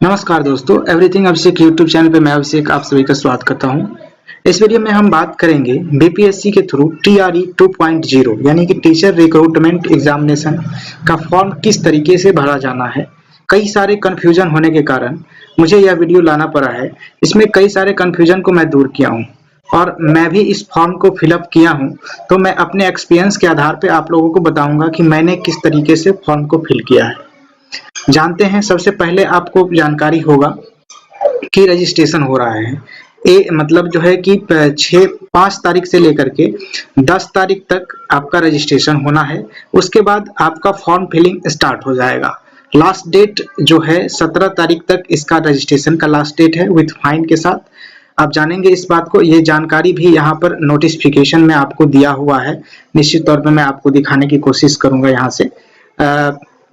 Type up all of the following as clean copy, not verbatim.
नमस्कार दोस्तों, एवरीथिंग अभिषेक YouTube channel पे मैं अभिषेक आप सभी का स्वागत करता हूं। इस वीडियो में हम बात करेंगे बीपीएससी के थ्रू टीआरई 2.0 यानी कि टीचर रिक्रूटमेंट एग्जामिनेशन का फॉर्म किस तरीके से भरा जाना है। कई सारे कन्फ्यूजन होने के कारण मुझे यह वीडियो लाना पड़ा है। इसमें कई सारे कन्फ्यूजन को मैं दूर किया हूँ और मैं भी इस फॉर्म को फिलअप किया हूँ, तो मैं अपने एक्सपीरियंस के आधार पर आप लोगों को बताऊंगा कि मैंने किस तरीके से फॉर्म को फिल किया है। जानते हैं, सबसे पहले आपको जानकारी होगा कि रजिस्ट्रेशन हो रहा है। मतलब जो है कि 5 तारीख से लेकर के 10 तारीख तक आपका रजिस्ट्रेशन होना है। उसके बाद आपका फॉर्म फिलिंग स्टार्ट हो जाएगा। लास्ट डेट जो है 17 तारीख तक इसका रजिस्ट्रेशन का लास्ट डेट है विथ फाइन के साथ। आप जानेंगे इस बात को, ये जानकारी भी यहाँ पर नोटिफिकेशन में आपको दिया हुआ है। निश्चित तौर पे मैं आपको दिखाने की कोशिश करूंगा। यहाँ से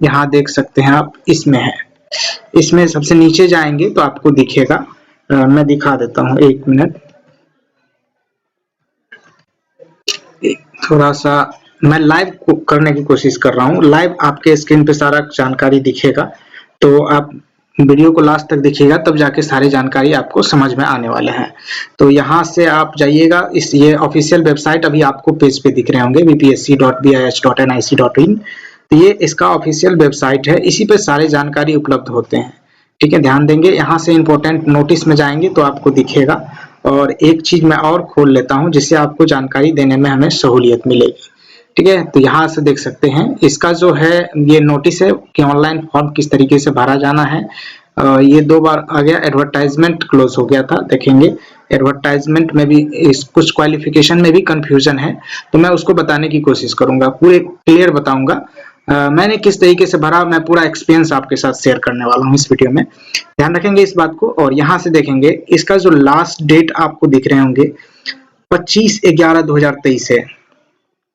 यहाँ देख सकते हैं आप, इसमें है। इसमें सबसे नीचे जाएंगे तो आपको दिखेगा। मैं दिखा देता हूँ, एक मिनट। थोड़ा सा मैं लाइव करने की कोशिश कर रहा हूँ। लाइव आपके स्क्रीन पे सारा जानकारी दिखेगा, तो आप वीडियो को लास्ट तक देखिएगा, तब जाके सारी जानकारी आपको समझ में आने वाले हैं। तो यहाँ से आप जाइएगा, ये ऑफिशियल वेबसाइट अभी आपको पेज पे दिख रहे होंगे, bpsc.bih.nic.in। तो ये इसका ऑफिशियल वेबसाइट है, इसी पे सारे जानकारी उपलब्ध होते हैं। ठीक है, ध्यान देंगे। यहाँ से इंपॉर्टेंट नोटिस में जाएंगे तो आपको दिखेगा। और एक चीज मैं और खोल लेता हूँ जिससे आपको जानकारी देने में हमें सहूलियत मिलेगी। ठीक है, तो यहाँ से देख सकते हैं, इसका जो है ये नोटिस है कि ऑनलाइन फॉर्म किस तरीके से भरा जाना है। ये 2 बार आ गया। एडवर्टाइजमेंट क्लोज हो गया था, देखेंगे। एडवर्टाइजमेंट में भी कुछ क्वालिफिकेशन में भी कंफ्यूजन है, तो मैं उसको बताने की कोशिश करूंगा, पूरे क्लियर बताऊंगा। मैंने किस तरीके से भरा, मैं पूरा एक्सपीरियंस आपके साथ शेयर करने वाला हूँ इस वीडियो में। ध्यान रखेंगे इस बात को। और यहाँ से देखेंगे, इसका जो लास्ट डेट आपको दिख रहे होंगे 25/11/2023 है।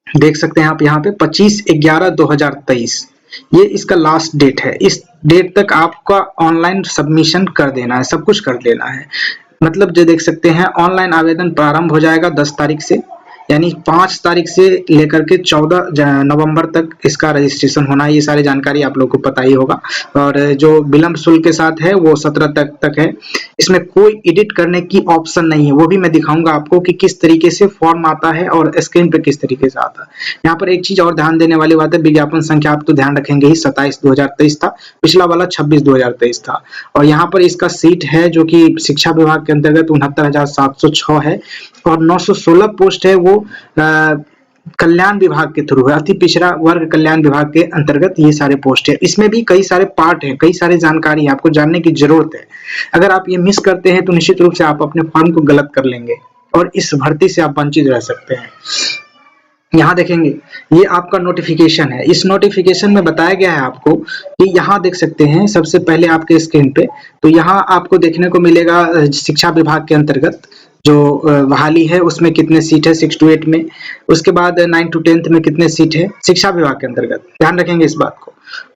देख सकते हैं आप यहाँ पे 25/11/2023 ये इसका लास्ट डेट है। इस डेट तक आपका ऑनलाइन सबमिशन कर देना है, सब कुछ कर देना है। मतलब जो देख सकते हैं, ऑनलाइन आवेदन प्रारंभ हो जाएगा 10 तारीख से, यानी 5 तारीख से लेकर के 14 नवंबर तक इसका रजिस्ट्रेशन होना है। ये सारी जानकारी आप लोग को पता ही होगा। और जो विलंब शुल्क के साथ है वो 17 तक है। इसमें कोई एडिट करने की ऑप्शन नहीं है, वो भी मैं दिखाऊंगा आपको कि किस तरीके से फॉर्म आता है और स्क्रीन पे किस तरीके से आता है। यहाँ पर एक चीज और ध्यान देने वाली बात है, विज्ञापन संख्या आप तो ध्यान रखेंगे ही, 27/2023 था, पिछला वाला 26/2023 था। और यहाँ पर इसका सीट है जो कि शिक्षा विभाग के अंतर्गत 69,706 है। और 916 पोस्ट है वो कल्याण विभाग के थ्रू है, अति पिछड़ा वर्ग कल्याण विभाग के अंतर्गत ये सारे पोस्ट है। इसमें भी कई सारे पार्ट हैं, कई सारी जानकारी है, आपको जानने की जरूरत है। अगर आप ये मिस करते हैं तो निश्चित रूप से आप अपने फॉर्म को गलत कर लेंगे और इस भर्ती से आप वंचित रह सकते हैं। यहाँ देखेंगे, ये आपका नोटिफिकेशन है। इस नोटिफिकेशन में बताया गया है आपको कि यहाँ देख सकते हैं, सबसे पहले आपके स्क्रीन पे तो यहाँ आपको देखने को मिलेगा शिक्षा विभाग के अंतर्गत जो बहाली है उसमें कितने सीट है 6 to 8 में। उसके बाद 9 to 10 में कितने सीट है शिक्षा विभाग के अंतर्गत, ध्यान रखेंगे इस बात को।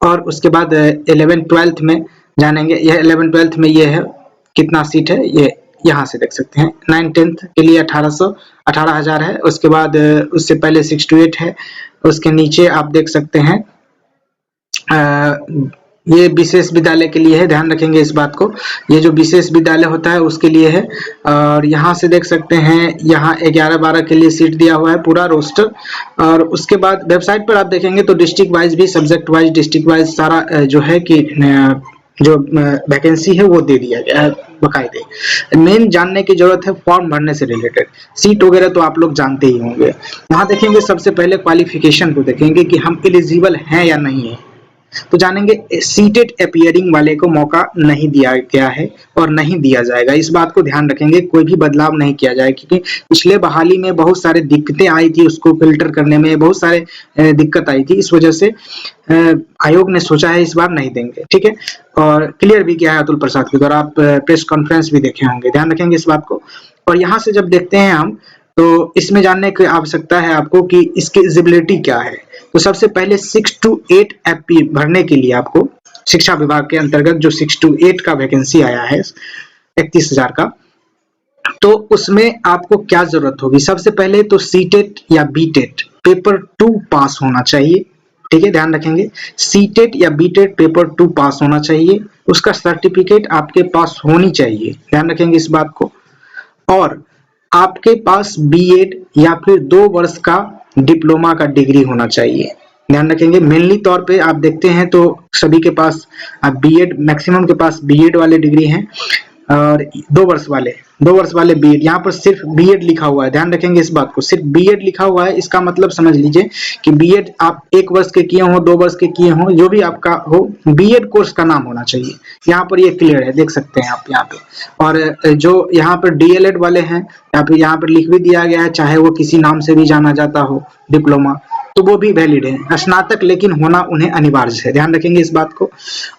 और उसके बाद 11-12 में जानेंगे, यह 11-12 में ये है कितना सीट है, ये यहाँ से देख सकते हैं। 9-10 के लिए 18,000 है। उसके बाद उससे पहले 6 to 8 है। उसके नीचे आप देख सकते हैं ये विशेष विद्यालय के लिए है, ध्यान रखेंगे इस बात को। ये जो विशेष विद्यालय होता है उसके लिए है। और यहाँ से देख सकते हैं, यहाँ 11-12 के लिए सीट दिया हुआ है, पूरा रोस्टर। और उसके बाद वेबसाइट पर आप देखेंगे तो डिस्ट्रिक्ट वाइज भी, सब्जेक्ट वाइज, डिस्ट्रिक्ट वाइज सारा जो है कि जो वैकेंसी है वो दे दिया गया है बकायदे। मेन जानने की जरूरत है फॉर्म भरने से रिलेटेड, सीट वगैरह तो आप लोग जानते ही होंगे। यहाँ देखेंगे, सबसे पहले क्वालिफिकेशन को देखेंगे कि हम एलिजिबल हैं या नहीं है। तो जानेंगे, सीटेड अपीयरिंग वाले को मौका नहीं दिया गया है और नहीं दिया जाएगा, इस बात को ध्यान रखेंगे। कोई भी बदलाव नहीं किया जाए, क्योंकि पिछले बहाली में बहुत सारे दिक्कतें आई थी, उसको फिल्टर करने में बहुत सारे दिक्कत आई थी। इस वजह से आयोग ने सोचा है इस बार नहीं देंगे। ठीक है, और क्लियर भी किया है अतुल प्रसाद के द्वारा, आप प्रेस कॉन्फ्रेंस भी देखे होंगे, ध्यान रखेंगे इस बात को। और यहाँ से जब देखते हैं हम, तो इसमें जानने की आवश्यकता है आपको कि इसकी एलिजिबिलिटी क्या है। तो सबसे पहले 6 to 8 एपी भरने के लिए आपको शिक्षा विभाग के अंतर्गत जो 6 to 8 का वैकेंसी आया है 31,000 का, तो उसमें आपको क्या जरूरत होगी। सबसे पहले तो सीटेट या बीटेट पेपर 2 पास होना चाहिए। ठीक है, ध्यान रखेंगे। सीटेट या बीटेट पेपर 2 पास होना चाहिए, उसका सर्टिफिकेट आपके पास होनी चाहिए, ध्यान रखेंगे इस बात को। और आपके पास बीएड या फिर 2 वर्ष का डिप्लोमा का डिग्री होना चाहिए, ध्यान रखेंगे। मेनली तौर पे आप देखते हैं तो सभी के पास बीएड, मैक्सिमम के पास बीएड वाले डिग्री हैं और 2 वर्ष वाले बीएड। यहाँ पर सिर्फ बीएड लिखा हुआ है, ध्यान रखेंगे इस बात को, सिर्फ बीएड लिखा हुआ है। इसका मतलब समझ लीजिए कि बीएड आप 1 वर्ष के किए हो, 2 वर्ष के किए हो, जो भी आपका हो, बीएड कोर्स का नाम होना चाहिए। यहाँ पर ये क्लियर है, देख सकते हैं आप यहाँ पे। और जो यहाँ पर डीएलएड वाले हैं, या फिर यहाँ पर लिख भी दिया गया है, चाहे वो किसी नाम से भी जाना जाता हो, डिप्लोमा, तो वो भी वैलिड है। स्नातक लेकिन होना उन्हें अनिवार्य है, ध्यान रखेंगे इस बात को।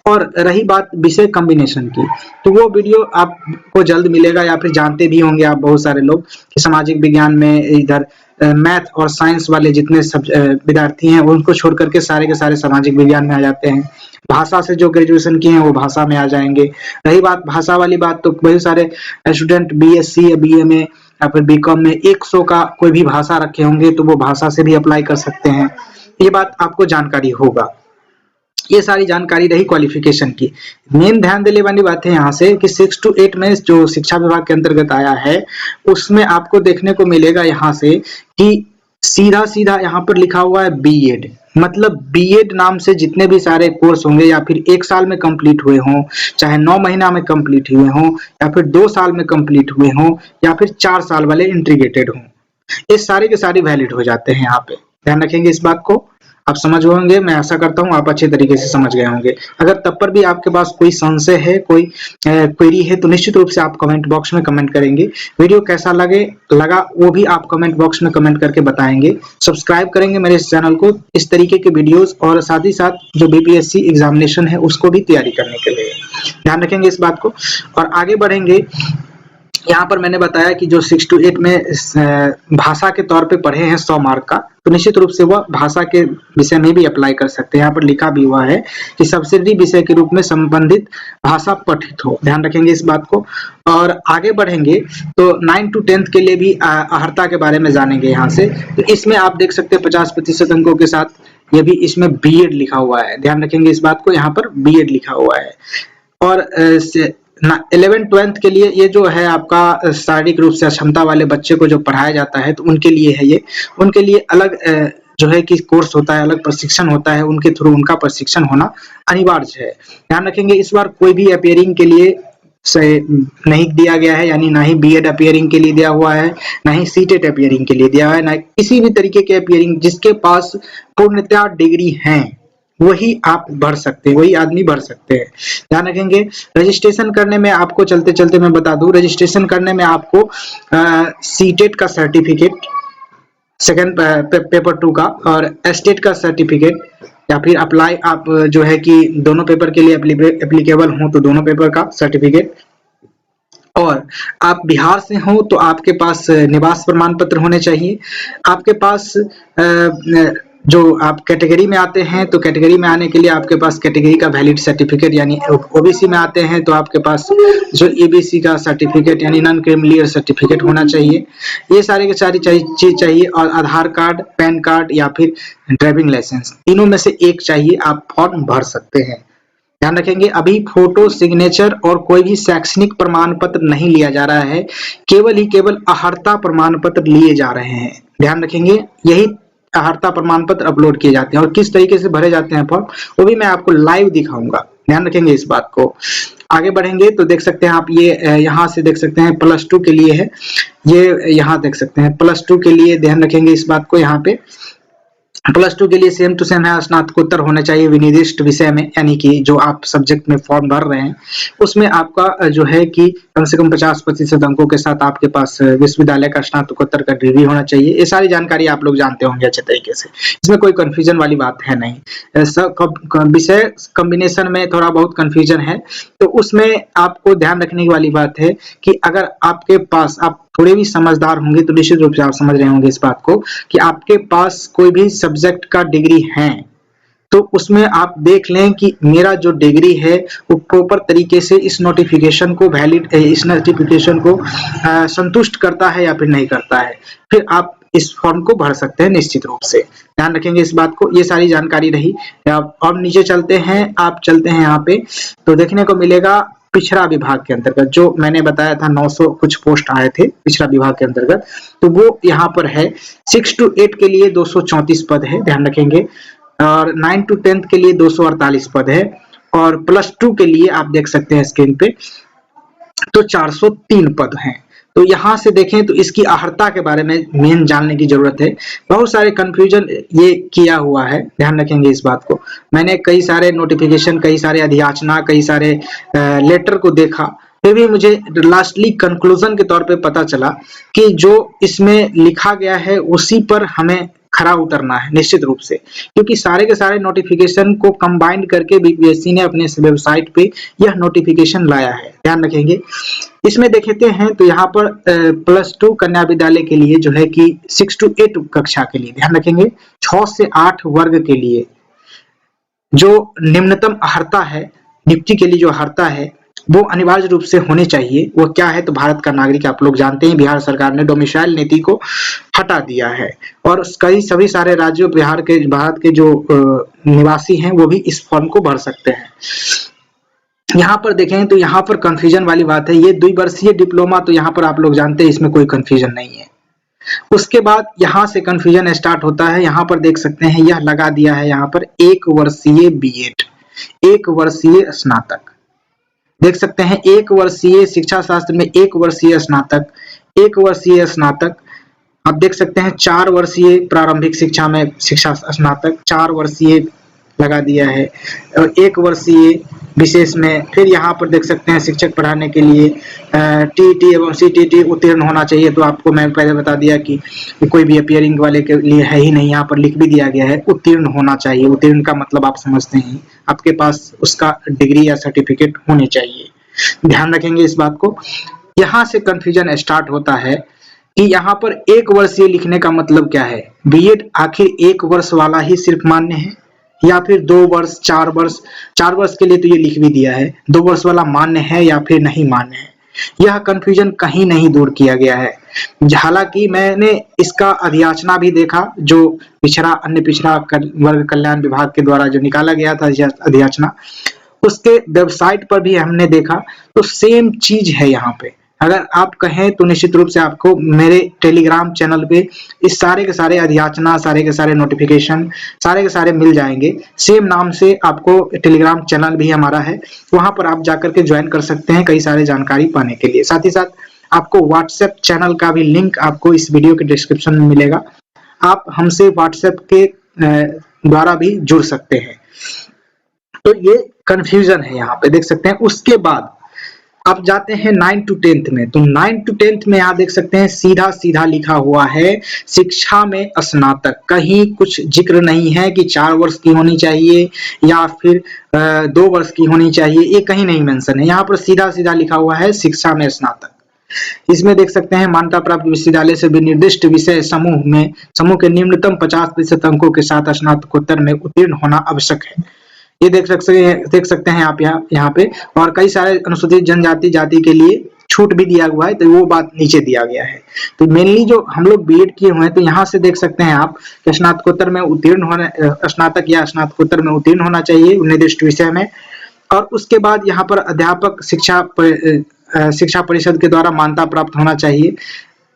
और रही बात विषय कॉम्बिनेशन की, तो वो वीडियो आपको जल्द मिलेगा, या फिर जानते भी होंगे आप बहुत सारे लोग कि सामाजिक विज्ञान में इधर मैथ और साइंस वाले जितने विद्यार्थी हैं उनको छोड़ करके सारे के सारे सामाजिक विज्ञान में आ जाते हैं। भाषा से जो ग्रेजुएशन किए हैं वो भाषा में आ जाएंगे। रही बात भाषा वाली बात, तो बहुत सारे स्टूडेंट बीएससी या बीए या फिर बीकॉम में 100 का कोई भी भाषा रखे होंगे, तो वो भाषा से भी अप्लाई कर सकते हैं। ये बात आपको जानकारी होगा। ये सारी जानकारी रही क्वालिफिकेशन की। मेन ध्यान देने वाली बात है यहाँ से कि 6 to 8 में जो शिक्षा विभाग के अंतर्गत आया है, उसमें आपको देखने को मिलेगा यहाँ से कि सीधा सीधा यहाँ पर लिखा हुआ है बीएड। मतलब बीएड नाम से जितने भी सारे कोर्स होंगे, या फिर 1 साल में कंप्लीट हुए हों, चाहे 9 महीना में कंप्लीट हुए हों, या फिर 2 साल में कंप्लीट हुए हों, या फिर 4 साल वाले इंटीग्रेटेड हों, ये सारे के सारे वैलिड हो जाते हैं। यहाँ पे ध्यान रखेंगे इस बात को। आप समझ होंगे, मैं आशा करता हूँ आप अच्छे तरीके से समझ गए होंगे। अगर तब पर भी आपके पास कोई संशय है, कोई क्वेरी है, तो निश्चित रूप से आप कमेंट बॉक्स में कमेंट करेंगे। वीडियो कैसा लगा वो भी आप कमेंट बॉक्स में कमेंट करके बताएंगे। सब्सक्राइब करेंगे मेरे इस चैनल को इस तरीके के वीडियोस, और साथ ही साथ जो बीपीएससी एग्जामिनेशन है उसको भी तैयारी करने के लिए ध्यान रखेंगे इस बात को। और आगे बढ़ेंगे। यहाँ पर मैंने बताया कि जो 6 to 8 में भाषा के तौर पे पढ़े हैं 100 मार्क का, तो निश्चित रूप से वह भाषा के विषय में भी अप्लाई कर सकते हैं। यहाँ पर लिखा भी हुआ है कि सब्सिडी विषय के रूप में संबंधित भाषा पठित हो, ध्यान रखेंगे इस बात को। और आगे बढ़ेंगे तो 9 to 10 के लिए भी अर्हता के बारे में जानेंगे यहाँ से। तो इसमें आप देख सकते हैं 50% अंकों के साथ ये भी इसमें बीएड लिखा हुआ है, ध्यान रखेंगे इस बात को, यहाँ पर बीएड लिखा हुआ है। और 11th-12th के लिए ये जो है आपका शारीरिक रूप से अक्षमता वाले बच्चे को जो पढ़ाया जाता है, तो उनके लिए है ये। उनके लिए अलग जो है कि कोर्स होता है, अलग प्रशिक्षण होता है, उनके थ्रू उनका प्रशिक्षण होना अनिवार्य है, ध्यान रखेंगे। इस बार कोई भी अपियरिंग के लिए से नहीं दिया गया है, यानी ना ही बीएड अपियरिंग के लिए दिया हुआ है, ना ही सीटेट अपियरिंग के लिए दिया हुआ है, ना किसी भी तरीके के अपियरिंग। जिसके पास पूर्णतः डिग्री है वही आप भर सकते हैं, वही आदमी भर सकते हैं, ध्यान रखेंगे। रजिस्ट्रेशन करने में आपको चलते चलते मैं बता दूं, रजिस्ट्रेशन करने में आपको सीटेट का सर्टिफिकेट, सेकंड पेपर 2 का, और एस्टेट का सर्टिफिकेट, या फिर अप्लाई आप जो है कि दोनों पेपर के लिए एप्लीकेबल हो तो दोनों पेपर का सर्टिफिकेट। और आप बिहार से हो तो आपके पास निवास प्रमाण पत्र होने चाहिए। आपके पास जो आप कैटेगरी में आते हैं, तो कैटेगरी में आने के लिए आपके पास कैटेगरी का वैलिड सर्टिफिकेट, यानी ओबीसी में आते हैं तो आपके पास जो ईबीसी का सर्टिफिकेट यानी नॉन क्रिमिनल सर्टिफिकेट होना चाहिए। ये सारी की सारी चीज चाहिए। और आधार कार्ड, पैन कार्ड या फिर ड्राइविंग लाइसेंस, तीनों में से एक चाहिए, आप फॉर्म भर सकते हैं, ध्यान रखेंगे। अभी फोटो, सिग्नेचर और कोई भी शैक्षणिक प्रमाण पत्र नहीं लिया जा रहा है, केवल अर्हता प्रमाण पत्र लिए जा रहे हैं, ध्यान रखेंगे। यही अर्हता प्रमाण पत्र अपलोड किए जाते हैं, और किस तरीके से भरे जाते हैं फॉर्म वो भी मैं आपको लाइव दिखाऊंगा, ध्यान रखेंगे इस बात को। आगे बढ़ेंगे तो देख सकते हैं आप, ये यहाँ से देख सकते हैं +2 के लिए है, ये यहाँ देख सकते हैं +2 के लिए, ध्यान रखेंगे इस बात को। यहाँ पे +2 के लिए सेम टू सेम है, स्नातकोत्तर होने चाहिए विनिर्दिष्ट विषय में, यानी कि जो आप सब्जेक्ट में फॉर्म भर रहे हैं उसमें आपका जो है कि कम से कम 50% अंकों के साथ आपके पास विश्वविद्यालय का स्नातकोत्तर का डिग्री होना चाहिए। ये सारी जानकारी आप लोग जानते होंगे अच्छे तरीके से, इसमें कोई कंफ्यूजन वाली बात है नहीं। विषय कॉम्बिनेशन में थोड़ा बहुत कंफ्यूजन है, तो उसमें आपको ध्यान रखने वाली बात है कि अगर आपके पास, आप थोड़े भी समझदार होंगे तो निश्चित रूप से आप समझ रहे होंगे इस बात को कि आपके पास कोई भी सब्जेक्ट का डिग्री है तो उसमें आप देख लें कि मेरा जो डिग्री है वो प्रॉपर तरीके से इस नोटिफिकेशन को वैलिड, इस नोटिफिकेशन को संतुष्ट करता है या फिर नहीं करता है। फिर आप इस फॉर्म को भर सकते हैं निश्चित रूप से, ध्यान रखेंगे इस बात को। ये सारी जानकारी रही। अब नीचे चलते हैं, आप चलते हैं यहाँ पे तो देखने को मिलेगा पिछड़ा विभाग के अंतर्गत जो मैंने बताया था 900 कुछ पोस्ट आए थे पिछड़ा विभाग के अंतर्गत, तो वो यहाँ पर है 6 to 8 के लिए 234 पद है, ध्यान रखेंगे, और 9 to 10 के लिए 248 पद है, और +2 के लिए आप देख सकते हैं स्क्रीन पे तो 403 पद हैं। तो यहाँ से देखें तो इसकी अहर्ता के बारे में मेन जानने की जरूरत है। बहुत सारे कंफ्यूजन ये किया हुआ है, ध्यान रखेंगे इस बात को। मैंने कई सारे नोटिफिकेशन, कई सारे अधियाचना, कई सारे लेटर को देखा, फिर भी मुझे लास्टली कंक्लूजन के तौर पे पता चला कि जो इसमें लिखा गया है उसी पर हमें खरा उतरना है निश्चित रूप से, क्योंकि सारे के सारे नोटिफिकेशन को कंबाइंड करके बीपीएससी ने अपने वेबसाइट पे यह नोटिफिकेशन लाया है, ध्यान रखेंगे। इसमें देखते हैं तो यहाँ पर +2 कन्या विद्यालय के लिए जो है कि 6 to 8 कक्षा के लिए, ध्यान रखेंगे 6 से 8 वर्ग के लिए जो निम्नतम अहर्ता है, नियुक्ति के लिए जो अहर्ता है वो अनिवार्य रूप से होनी चाहिए। वो क्या है तो भारत का नागरिक, आप लोग जानते हैं बिहार सरकार ने डोमिसाइल नीति को हटा दिया है और कई सभी सारे राज्यों भारत के जो निवासी हैं वो भी इस फॉर्म को भर सकते हैं। यहाँ पर देखें तो यहाँ पर कंफ्यूजन वाली बात है, ये द्विवर्षीय डिप्लोमा, तो यहाँ पर आप लोग जानते हैं इसमें कोई कंफ्यूजन नहीं है। उसके बाद यहाँ से कंफ्यूजन स्टार्ट होता है। यहाँ पर देख सकते हैं यह लगा दिया है यहाँ पर 1 वर्षीय बीएड, 1 वर्षीय स्नातक, देख सकते हैं 1 वर्षीय शिक्षा शास्त्र में 1 वर्षीय स्नातक, 1 वर्षीय स्नातक, आप देख सकते हैं 4 वर्षीय प्रारंभिक शिक्षा में शिक्षा स्नातक, 4 वर्षीय लगा दिया है, और 1 वर्षीय विशेष में। फिर यहाँ पर देख सकते हैं शिक्षक पढ़ाने के लिए टीईटी एवं सीटीटी उत्तीर्ण होना चाहिए, तो आपको मैं पहले बता दिया कि कोई भी अपियरिंग वाले के लिए है ही नहीं, यहाँ पर लिख भी दिया गया है उत्तीर्ण होना चाहिए। उत्तीर्ण का मतलब आप समझते हैं, आपके पास उसका डिग्री या सर्टिफिकेट होने चाहिए, ध्यान रखेंगे इस बात को। यहाँ से कंफ्यूजन स्टार्ट होता है कि यहाँ पर 1 वर्षीय लिखने का मतलब क्या है, बीएड आखिर 1 वर्ष वाला ही सिर्फ मान्य है या फिर 2 वर्ष, 4 वर्ष, 4 वर्ष के लिए तो ये लिख भी दिया है, 2 वर्ष वाला मान्य है या फिर नहीं मान्य है, यह कंफ्यूजन कहीं नहीं दूर किया गया है। हालांकि मैंने इसका अधियाचना भी देखा जो अन्य पिछड़ा वर्ग कल्याण विभाग के द्वारा जो निकाला गया था अधियाचना, उसके वेबसाइट पर भी हमने देखा तो सेम चीज है। यहाँ पे अगर आप कहें तो निश्चित रूप से आपको मेरे टेलीग्राम चैनल पे इस सारे के सारे अधियाचना, सारे के सारे नोटिफिकेशन, सारे के सारे मिल जाएंगे। सेम नाम से आपको टेलीग्राम चैनल भी हमारा है, वहां पर आप जाकर के ज्वाइन कर सकते हैं कई सारे जानकारी पाने के लिए। साथ ही साथ आपको व्हाट्सएप चैनल का भी लिंक आपको इस वीडियो के डिस्क्रिप्शन में मिलेगा, आप हमसे व्हाट्सएप के द्वारा भी जुड़ सकते हैं। तो ये कंफ्यूजन है यहाँ पे देख सकते हैं। उसके बाद आप जाते हैं 9 to 10 में, तो 9 to 10 में आप देख सकते हैं सीधा सीधा लिखा हुआ है शिक्षा में स्नातक, कहीं कुछ जिक्र नहीं है कि 4 वर्ष की होनी चाहिए या फिर 2 वर्ष की होनी चाहिए, ये कहीं नहीं मेंशन है। यहाँ पर सीधा सीधा लिखा हुआ है शिक्षा में स्नातक। इसमें देख सकते हैं मान्यता प्राप्त विश्वविद्यालय से विनिर्दिष्ट विषय समूह के निम्नतम 50% अंकों के साथ स्नातकोत्तर में उत्तीर्ण होना आवश्यक है। ये देख सकते हैं आप यहाँ पे। और कई सारे अनुसूचित जनजाति जाति के लिए छूट भी दिया हुआ है, तो वो बात नीचे दिया गया है। तो मेनली जो हम लोग बीएड किए हुए हैं तो यहाँ से देख सकते हैं आप कि स्नातकोत्तर में उत्तीर्ण होना, स्नातक या स्नातकोत्तर में उत्तीर्ण होना चाहिए निर्दिष्ट विषय में। और उसके बाद यहाँ पर अध्यापक शिक्षा परिषद के द्वारा मान्यता प्राप्त होना चाहिए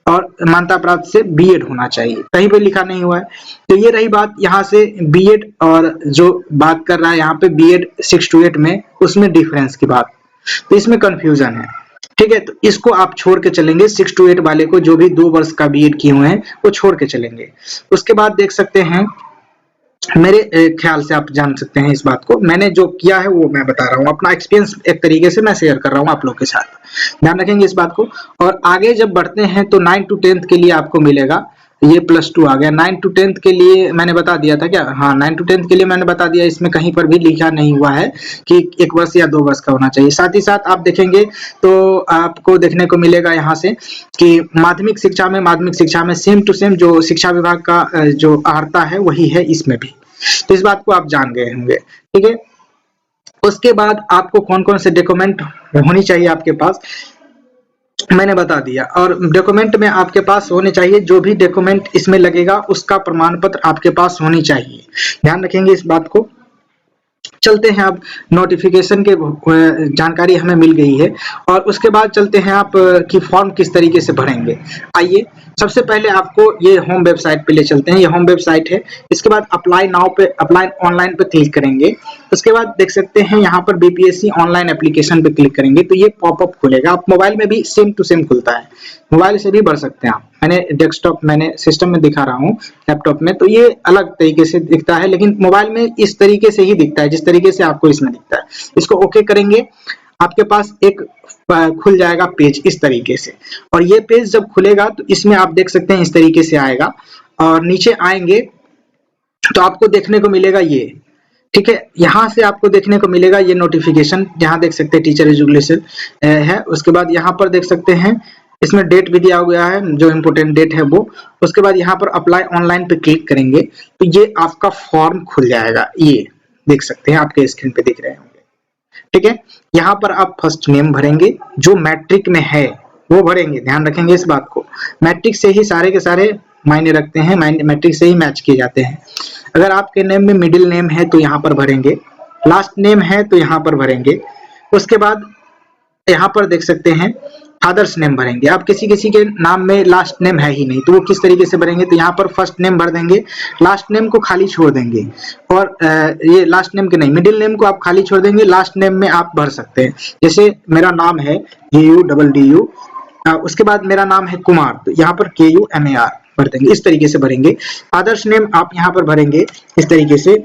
और मान्यता प्राप्त से बीएड होना चाहिए, कहीं पे लिखा नहीं हुआ है। तो ये रही बात यहाँ से बीएड, और जो बात कर रहा है यहाँ पे बीएड 6 to 8 में, उसमें डिफरेंस की बात, तो इसमें कंफ्यूजन है। ठीक है, तो इसको आप छोड़ के चलेंगे, 6 to 8 वाले को जो भी 2 वर्ष का बीएड किए हुए हैं वो छोड़ के चलेंगे। उसके बाद देख सकते हैं, मेरे ख्याल से आप जान सकते हैं इस बात को, मैंने जो किया है वो मैं बता रहा हूँ, अपना एक्सपीरियंस एक तरीके से मैं शेयर कर रहा हूँ आप लोग के साथ, ध्यान रखेंगे इस बात को। और आगे जब बढ़ते हैं तो 9 to 10 के लिए आपको मिलेगा, ये +2 आ गया। 9 to 10 के लिए मैंने बता दिया था क्या, हाँ 9 to 10 के लिए मैंने बता दिया, इसमें कहीं पर भी लिखा नहीं हुआ है कि 1 वर्ष या 2 वर्ष का होना चाहिए। साथ ही साथ आप देखेंगे तो आपको देखने को मिलेगा यहाँ से कि माध्यमिक शिक्षा में सेम टू सेम जो शिक्षा विभाग का जो अहर्ता है वही है इसमें भी, तो इस बात को आप जान गए होंगे। ठीक है, उसके बाद आपको कौन कौन से डॉक्यूमेंट होनी चाहिए आपके पास, मैंने बता दिया। और डॉक्यूमेंट में आपके पास होने चाहिए, जो भी डॉक्यूमेंट इसमें लगेगा उसका प्रमाण पत्र आपके पास होनी चाहिए, ध्यान रखेंगे इस बात को। चलते हैं अब नोटिफिकेशन के जानकारी हमें मिल गई है, और उसके बाद चलते हैं आप कि फॉर्म किस तरीके से भरेंगे। आइए सबसे पहले आपको ये होम वेबसाइट पे ले चलते हैं, ये होम वेबसाइट है। इसके बाद अप्लाई नाउ पे, अप्लाई ऑनलाइन पे क्लिक करेंगे। उसके बाद देख सकते हैं यहाँ पर बीपीएससी ऑनलाइन एप्लीकेशन पे क्लिक करेंगे तो ये पॉपअप खुलेगा। आप मोबाइल में भी सेम टू सेम खुलता है, मोबाइल से भी भर सकते हैं आप। मैंने डेस्कटॉप, मैंने सिस्टम में दिखा रहा हूँ, लैपटॉप में तो ये अलग तरीके से दिखता है, लेकिन मोबाइल में इस तरीके से ही दिखता है जिस तरीके से आपको इसमें दिखता है। इसको ओके करेंगे, आपके पास एक खुल जाएगा पेज इस तरीके से। और ये पेज जब खुलेगा तो इसमें आप देख सकते हैं इस तरीके से आएगा, और नीचे आएंगे तो आपको देखने को मिलेगा ये, ठीक है। यहाँ से आपको देखने को मिलेगा ये नोटिफिकेशन, यहाँ देख सकते हैं टीचर एजुकेशन है। उसके बाद यहाँ पर देख सकते हैं इसमें डेट भी दिया गया है, जो इम्पोर्टेंट डेट है वो। उसके बाद यहाँ पर अप्लाई ऑनलाइन पे क्लिक करेंगे तो ये आपका फॉर्म खुल जाएगा, ये देख सकते हैं आपके स्क्रीन पे दिख रहे होंगे, ठीक है। यहाँ पर आप फर्स्ट नेम भरेंगे, जो मैट्रिक में है वो भरेंगे, ध्यान रखेंगे इस बात को। मैट्रिक से ही सारे के सारे मायने रखते हैं, मैट्रिक से ही मैच किए जाते हैं। अगर आपके नेम में मिडिल नेम है तो यहाँ पर भरेंगे, लास्ट नेम है तो यहाँ पर भरेंगे। उसके बाद यहाँ पर देख सकते हैं फादर्स नेम भरेंगे। आप किसी किसी के नाम में लास्ट नेम है ही नहीं तो वो किस तरीके से भरेंगे, तो यहाँ पर फर्स्ट नेम भर देंगे, लास्ट नेम को खाली छोड़ देंगे। और ये लास्ट नेम के नहीं, मिडिल नेम को आप खाली छोड़ देंगे, लास्ट नेम में आप भर सकते हैं। जैसे मेरा नाम है KUDDU, उसके बाद मेरा नाम है कुमार, तो यहाँ पर KUMAR भर देंगे, इस तरीके से भरेंगे। फादर्स नेम आप यहाँ पर भरेंगे इस तरीके से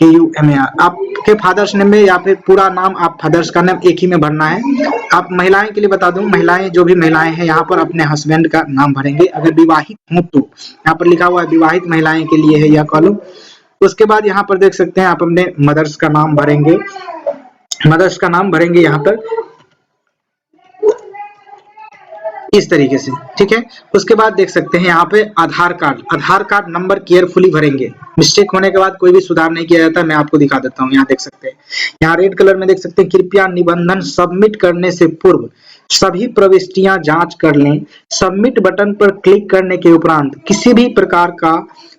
KUMAR। आपके फादर्स नेम में या फिर पूरा नाम, आप फादर्स का नाम एक ही में भरना है। आप महिलाएं के लिए बता दूं, महिलाएं जो भी महिलाएं हैं यहाँ पर अपने हस्बैंड का नाम भरेंगे। अगर विवाहित हूं तो यहाँ पर लिखा हुआ है विवाहित महिलाएं के लिए है यह कॉलम। उसके बाद यहाँ पर देख सकते हैं आप अपने मदर्स का नाम भरेंगे, मदर्स का नाम भरेंगे यहाँ पर इस तरीके से, ठीक है। उसके बाद देख सकते हैं यहाँ पे आधार कार्ड, आधार कार्ड नंबर केयरफुली भरेंगे। मिस्टेक होने के बाद कोई भी सुधार नहीं किया जाता, मैं आपको दिखा देता हूँ। यहाँ देख सकते हैं, यहाँ रेड कलर में देख सकते हैं, कृपया निबंधन सबमिट करने से पूर्व सभी प्रविष्टियां जांच कर लें। सबमिट बटन पर क्लिक करने के उपरांत किसी भी प्रकार का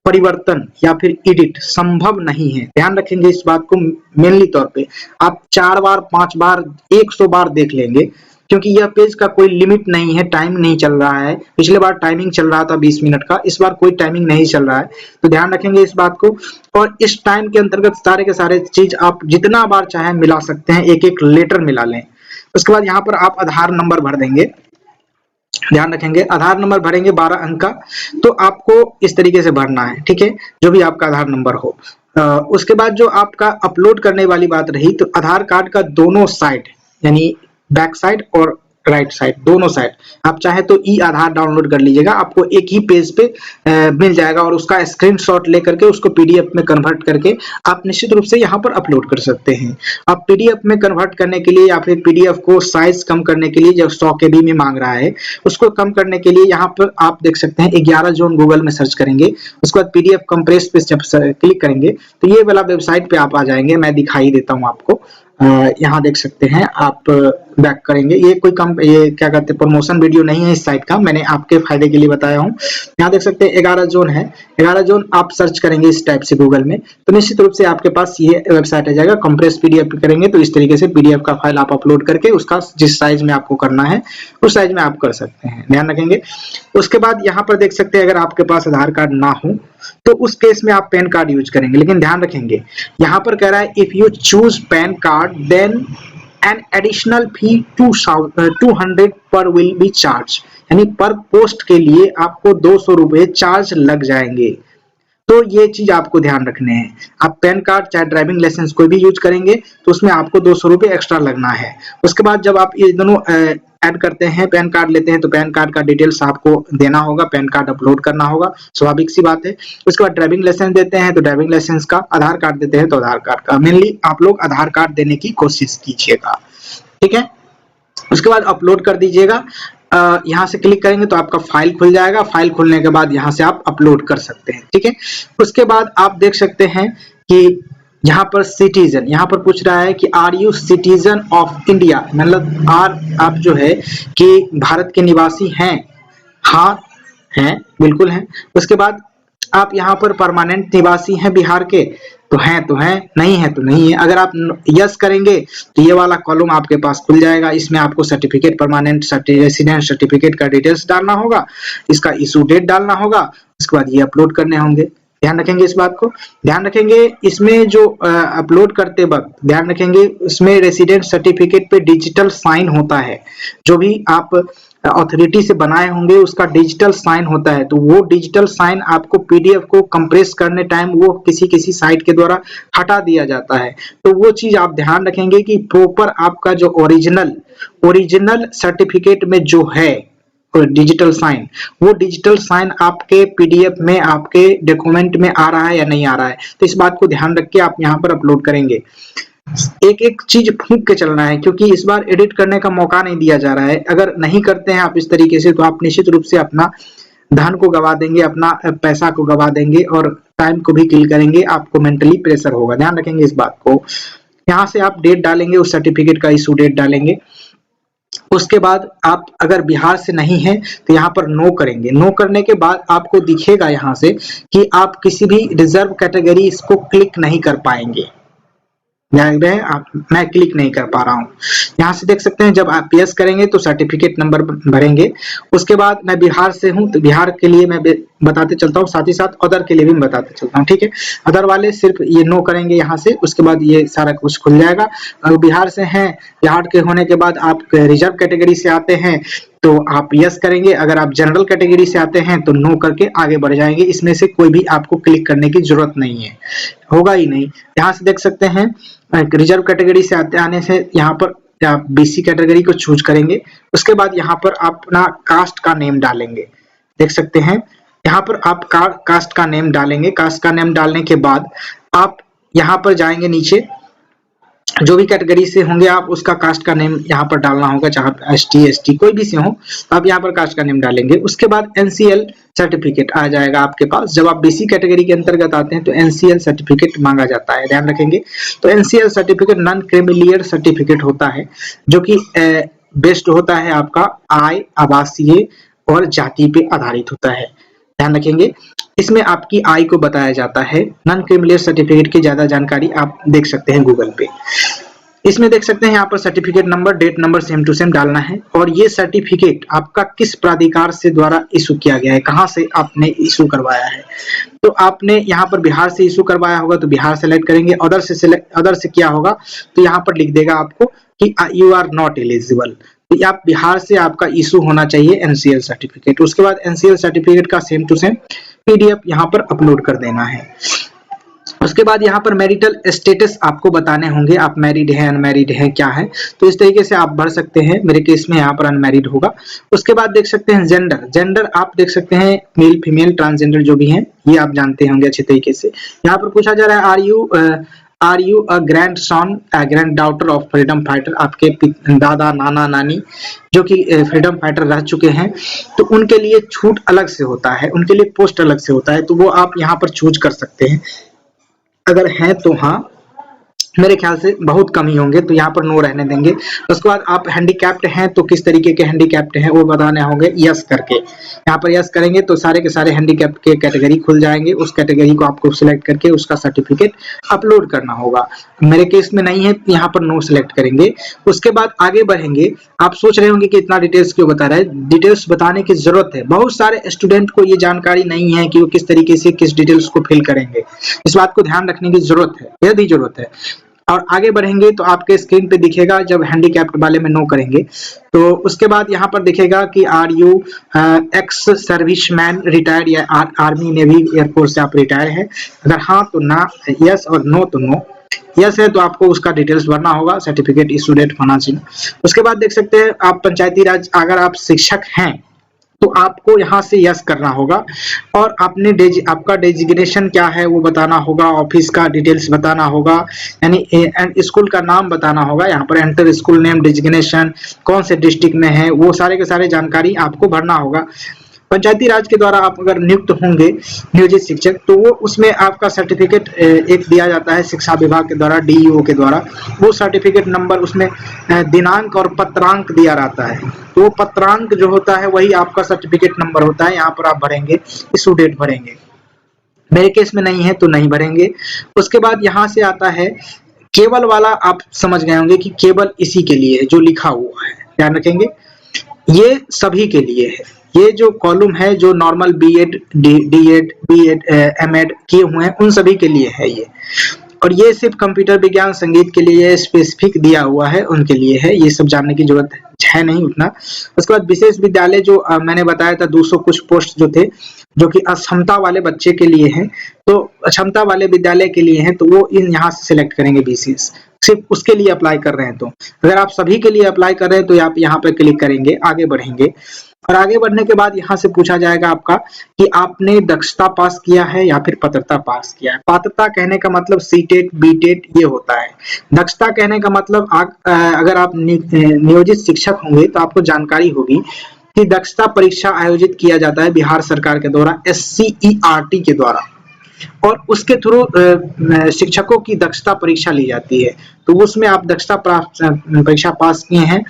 परिवर्तन या फिर एडिट संभव नहीं है। ध्यान रखेंगे इस बात को, मेनली तौर पे आप 4 बार 5 बार 100 बार देख लेंगे, क्योंकि यह पेज का कोई लिमिट नहीं है, टाइम नहीं चल रहा है। पिछले बार टाइमिंग चल रहा था 20 मिनट का, इस बार कोई टाइमिंग नहीं चल रहा है, तो ध्यान रखेंगे इस बात को। और इस टाइम के अंतर्गत सारे के सारे चीज आप जितना बार चाहे मिला सकते हैं, एक एक लेटर मिला लें। उसके बाद यहाँ पर आप आधार नंबर भर देंगे, ध्यान रखेंगे आधार नंबर भरेंगे 12 अंक का, तो आपको इस तरीके से भरना है, ठीक है, जो भी आपका आधार नंबर हो। उसके बाद जो आपका अपलोड करने वाली बात रही, तो आधार कार्ड का दोनों साइड यानी बैक साइड और राइट साइड, दोनों साइड आप चाहे तो ई आधार डाउनलोड कर लीजिएगा, आपको एक ही पेज पे मिल जाएगा। और उसका स्क्रीनशॉट लेकर के उसको पीडीएफ में कन्वर्ट करके आप निश्चित रूप से यहाँ पर अपलोड कर सकते हैं। आप पीडीएफ में कन्वर्ट करने के लिए या फिर पीडीएफ को साइज कम करने के लिए, जो 100 KB में मांग रहा है उसको कम करने के लिए यहाँ पर आप देख सकते हैं 11 जोन गूगल में सर्च करेंगे। उसके बाद पीडीएफ कंप्रेस पे जब क्लिक करेंगे तो ये वाला वेबसाइट पे आप आ जाएंगे। मैं दिखाई देता हूँ आपको, यहाँ देख सकते हैं आप, बैक करेंगे। ये कोई ये क्या कहते हैं, प्रमोशन वीडियो नहीं है इस साइट का, मैंने आपके फायदे के लिए बताया हूँ। यहाँ देख सकते हैं 11 जोन है, 11 जोन आप सर्च करेंगे इस टाइप से गूगल में तो निश्चित रूप से आपके पास ये वेबसाइट आ जाएगा। कंप्रेस पीडीएफ करेंगे तो इस तरीके से पीडीएफ का फाइल आप अपलोड करके उसका जिस साइज में आपको करना है उस साइज में आप कर सकते हैं, ध्यान रखेंगे। उसके बाद यहाँ पर देख सकते हैं अगर आपके पास आधार कार्ड ना हो तो उस केस में आप पैन कार्ड यूज करेंगे, लेकिन ध्यान रखेंगे यहाँ पर कह रहा है if you choose PAN card then an additional fee 200 पर विल बी चार्ज, यानी पर पोस्ट के लिए आपको 200 रुपए चार्ज लग जाएंगे। तो ये चीज आपको ध्यान रखने हैं। आप पैन कार्ड चाहे ड्राइविंग लाइसेंस कोई भी यूज करेंगे तो उसमें आपको 200 रुपए एक्स्ट्रा लगना है। उसके बाद जब आप ये दोनों ऐड करते हैं, पैन कार्ड लेते हैं तो पैन कार्ड का डिटेल्स आपको देना होगा, पैन कार्ड अपलोड करना होगा, स्वाभाविक सी बात है। उसके बाद ड्राइविंग लाइसेंस देते हैं तो ड्राइविंग लाइसेंस का, आधार कार्ड देते हैं तो आधार कार्ड का। मेनली आप लोग आधार कार्ड देने की कोशिश कीजिएगा, ठीक है। उसके बाद अपलोड कर दीजिएगा। यहाँ से क्लिक करेंगे तो आपका फाइल खुल जाएगा। फाइल खुलने के बाद यहाँ से आप अपलोड कर सकते हैं, ठीक है। उसके बाद आप देख सकते हैं कि यहाँ पर सिटीजन, यहाँ पर पूछ रहा है कि are you citizen of India, मतलब आप जो है कि भारत के निवासी हैं। हाँ हैं, बिल्कुल हैं। उसके बाद आप यहाँ पर परमानेंट निवासी हैं बिहार के, तो हैं, नहीं है तो नहीं है। अगर आप यस करेंगे तो ये वाला कॉलम आपके पास खुल जाएगा, इसमें आपको सर्टिफिकेट, परमानेंट रेसिडेंट सर्टिफिकेट का डिटेल्स डालना होगा, इसका इशू डेट डालना होगा, उसके बाद ये अपलोड करने होंगे। ध्यान रखेंगे इस बात को, ध्यान रखेंगे इसमें जो अपलोड करते वक्त ध्यान रखेंगे, उसमें रेसिडेंट सर्टिफिकेट पे डिजिटल साइन होता है। जो भी आप अथॉरिटी से बनाए होंगे उसका डिजिटल साइन होता है, तो वो डिजिटल साइन आपको पीडीएफ को कंप्रेस करने टाइम वो किसी किसी साइट के द्वारा हटा दिया जाता है। तो वो चीज आप ध्यान रखेंगे कि प्रॉपर आपका जो ओरिजिनल सर्टिफिकेट में जो है डिजिटल साइन, वो डिजिटल साइन आपके पीडीएफ में, आपके डॉक्यूमेंट में आ रहा है या नहीं आ रहा है। तो इस बात को ध्यान रख के आप यहाँ पर अपलोड करेंगे। एक एक चीज फूंक के चलना है, क्योंकि इस बार एडिट करने का मौका नहीं दिया जा रहा है। अगर नहीं करते हैं आप इस तरीके से, तो आप निश्चित रूप से अपना धन को गवा देंगे, अपना पैसा को गवा देंगे और टाइम को भी किल करेंगे, आपको मेंटली प्रेशर होगा। ध्यान रखेंगे इस बात को। यहाँ से आप डेट डालेंगे, उस सर्टिफिकेट का इशू डेट डालेंगे। उसके बाद आप अगर बिहार से नहीं है तो यहाँ पर नो करेंगे। नो करने के बाद आपको दिखेगा यहाँ से कि आप किसी भी रिजर्व कैटेगरी इसको क्लिक नहीं कर पाएंगे। ध्यान रहे आप, मैं क्लिक नहीं कर पा रहा हूँ। यहाँ से देख सकते हैं जब आप यस करेंगे तो सर्टिफिकेट नंबर भरेंगे। उसके बाद मैं बिहार से हूँ तो बिहार के लिए मैं बताते चलता हूँ, साथ ही साथ अदर के लिए भी बताते चलता हूँ, ठीक है। अदर वाले सिर्फ ये नो करेंगे यहाँ से, उसके बाद ये सारा कुछ खुल जाएगा। अगर बिहार से हैं, बिहार के होने के बाद आप रिजर्व कैटेगरी से आते हैं तो आप यस करेंगे। अगर आप जनरल कैटेगरी से आते हैं तो नो करके आगे बढ़ जाएंगे। इसमें से कोई भी आपको क्लिक करने की जरूरत नहीं है, होगा ही नहीं। यहाँ से देख सकते हैं रिजर्व कैटेगरी से आने से यहाँ पर आप बीसी कैटेगरी को चूज करेंगे। उसके बाद यहाँ पर अपना कास्ट का नेम डालेंगे। देख सकते हैं यहाँ पर आप कास्ट का नेम डालेंगे। कास्ट का नेम डालने के बाद आप यहाँ पर जाएंगे नीचे, जो भी कैटेगरी से होंगे आप उसका कास्ट का नेम यहाँ पर डालना होगा, चाहे एसटी एसटी कोई भी से हो, आप यहाँ पर कास्ट का नेम डालेंगे। उसके बाद एनसीएल सर्टिफिकेट आ जाएगा आपके पास। जब आप बीसी कैटेगरी के अंतर्गत आते हैं तो एनसीएल सर्टिफिकेट मांगा जाता है, ध्यान रखेंगे। तो NCL certificate non creamy layer certificate होता है, जो कि बेस्ड होता है आपका आय, आवासीय और जाति पे आधारित होता है। ध्यान रखेंगे इसमें आपकी आय को बताया जाता है। नॉन क्रीमिलियर सर्टिफिकेट की ज्यादा जानकारी आप देख सकते हैं गूगल पे। इसमें देख सकते हैं यहाँ पर certificate number, date number same to same डालना है। और ये सर्टिफिकेट आपका किस प्राधिकार से द्वारा इशू किया गया है, कहाँ से आपने इशू करवाया है। तो आपने यहाँ पर बिहार से इशू करवाया होगा तो बिहार सेलेक्ट करेंगे। अदर से किया होगा तो यहाँ पर लिख देगा आपको कि यू आर नॉट एलिजिबल। तो आप बिहार से आपका इशू होना चाहिए एनसीएल सर्टिफिकेट। उसके बाद एनसीएल सर्टिफिकेट का सेम टू सेम पीडीएफ यहाँ पर अपलोड कर देना है। उसके बाद यहाँ पर मैरिटल स्टेटस आपको बताने होंगे, आप मैरिड हैं, अनमैरिड हैं, क्या है। तो इस तरीके से आप भर सकते हैं। मेरे केस में यहाँ पर अनमैरिड होगा। उसके बाद देख सकते हैं जेंडर आप देख सकते हैं मेल फीमेल ट्रांसजेंडर जो भी हैं ये आप जानते होंगे अच्छे तरीके से। यहाँ पर पूछा जा रहा है are you a grandson, granddaughter of freedom fighter. आपके दादा नाना नानी जो कि फ्रीडम फाइटर रह चुके हैं तो उनके लिए छूट अलग से होता है, उनके लिए पोस्ट अलग से होता है, तो वो आप यहाँ पर चूज कर सकते हैं। अगर हैं तो हाँ, मेरे ख्याल से बहुत कम ही होंगे तो यहाँ पर नो रहने देंगे। उसके बाद आप हैंडीकैप्ड हैं तो किस तरीके के हैंडीकैप्ड हैं वो बताने होंगे, यस करके। यहाँ पर यस करेंगे तो सारे के सारे हैंडीकैप्ड के कैटेगरी खुल जाएंगे। उस कैटेगरी को आपको सिलेक्ट करके उसका सर्टिफिकेट अपलोड करना होगा। मेरे केस में नहीं है तो यहाँ पर नो सिलेक्ट करेंगे। उसके बाद आगे बढ़ेंगे। आप सोच रहे होंगे कि इतना डिटेल्स क्यों बता रहा है, डिटेल्स बताने की जरूरत है। बहुत सारे स्टूडेंट को ये जानकारी नहीं है कि वो किस तरीके से किस डिटेल्स को फिल करेंगे। इस बात को ध्यान रखने की जरूरत है, बेहद ही जरूरत है। और आगे बढ़ेंगे तो आपके स्क्रीन पे दिखेगा जब हैंडीकैप्ड वाले में नो करेंगे तो उसके बाद यहाँ पर दिखेगा कि are you ex serviceman retired या आर्मी नेवी एयरफोर्स से आप रिटायर है। अगर हाँ तो ना, यस और नो तो नो। यस है तो आपको उसका डिटेल्स भरना होगा, सर्टिफिकेट इशू डेट होना चाहिए। उसके बाद देख सकते हैं आप पंचायती राज, अगर आप शिक्षक हैं तो आपको यहाँ से यस करना होगा और आपने आपका डेजिग्नेशन क्या है वो बताना होगा, ऑफिस का डिटेल्स बताना होगा, यानी स्कूल का नाम बताना होगा। यहाँ पर एंटर स्कूल नेम, डेजिग्नेशन, कौन से डिस्ट्रिक्ट में है, वो सारे के सारे जानकारी आपको भरना होगा। पंचायती राज के द्वारा आप अगर नियुक्त होंगे नियोजित शिक्षक, तो वो उसमें आपका सर्टिफिकेट एक दिया जाता है शिक्षा विभाग के द्वारा, डीईओ के द्वारा। वो सर्टिफिकेट नंबर उसमें दिनांक और पत्रांक दिया रहता है, तो वो पत्रांक जो होता है वही आपका सर्टिफिकेट नंबर होता है। यहाँ पर आप भरेंगे, इशू डेट भरेंगे। मेरे केस में नहीं है तो नहीं भरेंगे। उसके बाद यहाँ से आता है केवल वाला, आप समझ गए होंगे कि केवल इसी के लिए है जो लिखा हुआ है, ध्यान रखेंगे ये सभी के लिए है। ये जो कॉलम है जो normal BEd, DEd, BEd, MEd किए हुए हैं उन सभी के लिए है ये। और ये सिर्फ कंप्यूटर विज्ञान संगीत के लिए स्पेसिफिक दिया हुआ है, उनके लिए है, ये सब जानने की जरूरत है नहीं उतना। उसके बाद विशेष विद्यालय जो मैंने बताया था 200 कुछ पोस्ट जो थे, जो कि अक्षमता वाले बच्चे के लिए हैं, तो अक्षमता वाले विद्यालय के लिए हैं, तो वो इन यहाँ से सिलेक्ट करेंगे बीसीएस, सिर्फ उसके लिए अप्लाई कर रहे हैं। तो अगर आप सभी के लिए अप्लाई कर रहे हैं तो आप यहाँ पे क्लिक करेंगे, आगे बढ़ेंगे। और आगे बढ़ने के बाद यहाँ से पूछा जाएगा आपका कि आपने दक्षता पास किया है या फिर पात्रता पास किया है। पात्रता कहने का मतलब सीटेट, बीटेट ये होता है। दक्षता कहने का मतलब अगर आप नियोजित शिक्षक होंगे तो आपको जानकारी होगी कि दक्षता परीक्षा आयोजित किया जाता है बिहार सरकार के द्वारा, SCERT के द्वारा, और उसके थ्रू शिक्षकों की दक्षता परीक्षा ली जाती है। तो उसमें आप दक्षता परीक्षा पास किए हैं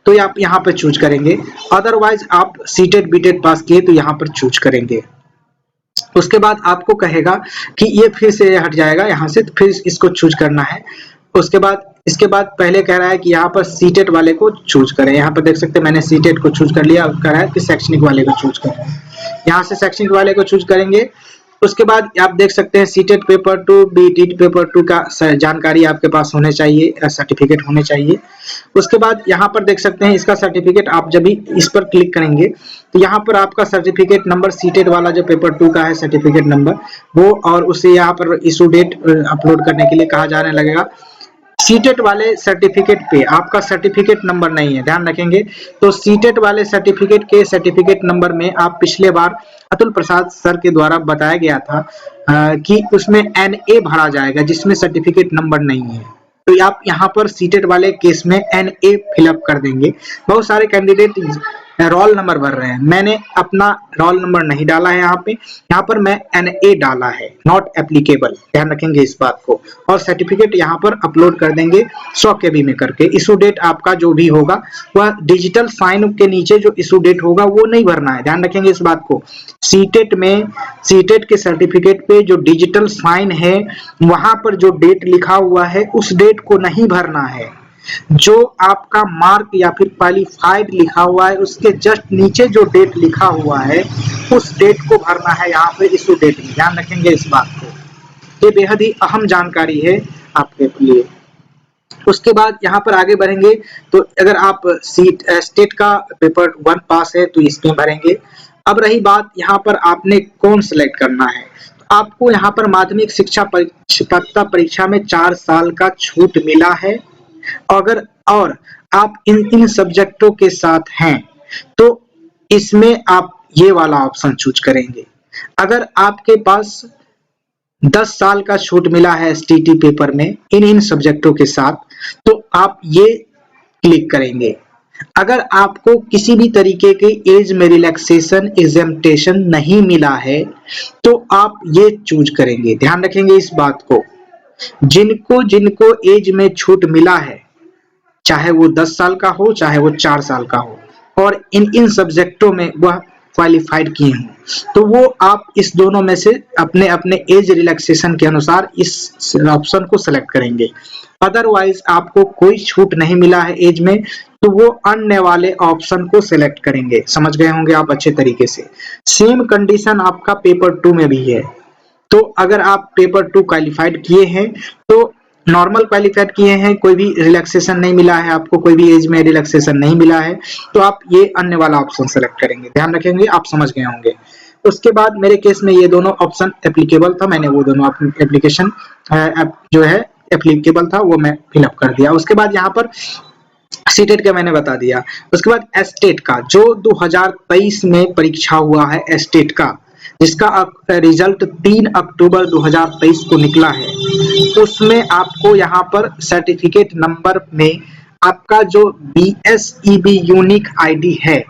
तो आप यहाँ पर चूज करेंगे, अदरवाइज आप सीटेट बीटेट पास किए तो यहाँ पर चूज करेंगे। उसके बाद आपको कहेगा कि ये फिर से हट जाएगा यहाँ से, तो फिर इसको चूज करना है। उसके बाद इसके बाद पहले कह रहा है कि यहाँ पर सीटेट वाले को चूज करें। यहाँ पर देख सकते हैं मैंने सीटेट को चूज कर लिया, कह रहा है कि शैक्षणिक वाले को चूज करें। यहाँ से शैक्षणिक वाले को चूज करेंगे। उसके बाद आप देख सकते हैं सीटेट पेपर 2, बीटेट पेपर 2 का जानकारी आपके पास होने चाहिए, सर्टिफिकेट होने चाहिए। उसके बाद यहाँ पर देख सकते हैं इसका सर्टिफिकेट, आप जब भी इस पर क्लिक करेंगे तो यहाँ पर आपका सर्टिफिकेट नंबर, सीटेट वाला जो पेपर 2 का है सर्टिफिकेट नंबर वो, और उसे यहाँ पर इशू डेट अपलोड करने के लिए कहा जाने लगेगा। सीटेट वाले सर्टिफिकेट पे आपका सर्टिफिकेट नंबर नहीं है, ध्यान रखेंगे। तो सीटेट वाले सर्टिफिकेट के सर्टिफिकेट नंबर में आप पिछले बार अतुल प्रसाद सर के द्वारा बताया गया था कि उसमें NA भरा जाएगा जिसमें सर्टिफिकेट नंबर नहीं है। तो आप यहाँ पर सीटेट वाले केस में NA फिलअप कर देंगे। बहुत सारे कैंडिडेट रोल नंबर भर रहे हैं, मैंने अपना रोल नंबर नहीं डाला है यहाँ पर मैं NA डाला है, नॉट एप्लीकेबल, ध्यान रखेंगे इस बात को। और सर्टिफिकेट यहाँ पर अपलोड कर देंगे 100 KB में करके। इशू डेट आपका जो भी होगा वह डिजिटल साइन के नीचे जो इशू डेट होगा वो नहीं भरना है, ध्यान रखेंगे इस बात को। सीटेट में, सीटेट के सर्टिफिकेट पे जो डिजिटल साइन है वहां पर जो डेट लिखा हुआ है उस डेट को नहीं भरना है। जो आपका मार्क या फिर क्वालिफाइड लिखा हुआ है उसके जस्ट नीचे जो डेट लिखा हुआ है उस डेट को भरना है यहाँ पे इशू डेट में, ध्यान रखेंगे इस बात को। ये बेहद ही अहम जानकारी है आपके लिए। उसके बाद यहाँ पर आगे बढ़ेंगे तो अगर आप स्टेट का पेपर 1 पास है तो इसमें भरेंगे। अब रही बात यहाँ पर आपने कौन सिलेक्ट करना है, तो आपको यहाँ पर माध्यमिक शिक्षा पात्रता परीक्षा में 4 साल का छूट मिला है। अगर और आप इन सब्जेक्टों के साथ हैं तो इसमें आप ये वाला ऑप्शन चूज करेंगे। अगर आपके पास 10 साल का छूट मिला है STT पेपर में इन सब्जेक्टों के साथ तो आप ये क्लिक करेंगे। अगर आपको किसी भी तरीके के एज में रिलैक्सेशन, एग्जेम्पटेशन नहीं मिला है तो आप ये चूज करेंगे, ध्यान रखेंगे इस बात को। जिनको जिनको एज में छूट मिला है चाहे वो 10 साल का हो चाहे वो 4 साल का हो और इन सब्जेक्टों में वह क्वालिफाइड किए हों तो वो आप इस दोनों में से अपने अपने एज रिलैक्सेशन के अनुसार इस ऑप्शन को सेलेक्ट करेंगे। अदरवाइज आपको कोई छूट नहीं मिला है एज में तो वो अन्य वाले ऑप्शन को सेलेक्ट करेंगे। समझ गए होंगे आप अच्छे तरीके से। सेम कंडीशन आपका पेपर 2 में भी है। तो अगर आप पेपर 2 क्वालिफाइड किए हैं तो नॉर्मल क्वालिफाइड किए हैं, कोई भी रिलैक्सेशन नहीं मिला है आपको, कोई भी एज में रिलैक्सेशन नहीं मिला है तो आप ये अन्य वाला ऑप्शन सेलेक्ट करेंगे, ध्यान रखेंगे, आप समझ गए होंगे। उसके बाद मेरे केस में ये दोनों ऑप्शन एप्लीकेबल था, मैंने वो दोनों एप्लीकेशन जो है एप्लीकेबल था वो मैं फिलअप कर दिया। उसके बाद यहाँ पर सीटेट का मैंने बता दिया। उसके बाद एस्टेट का जो 2023 में परीक्षा हुआ है एस्टेट का, जिसका रिजल्ट 3 अक्टूबर 2023 को निकला है, उसमें आपको यहाँ पर सर्टिफिकेट नंबर में आपका जो BSEB यूनिक ID है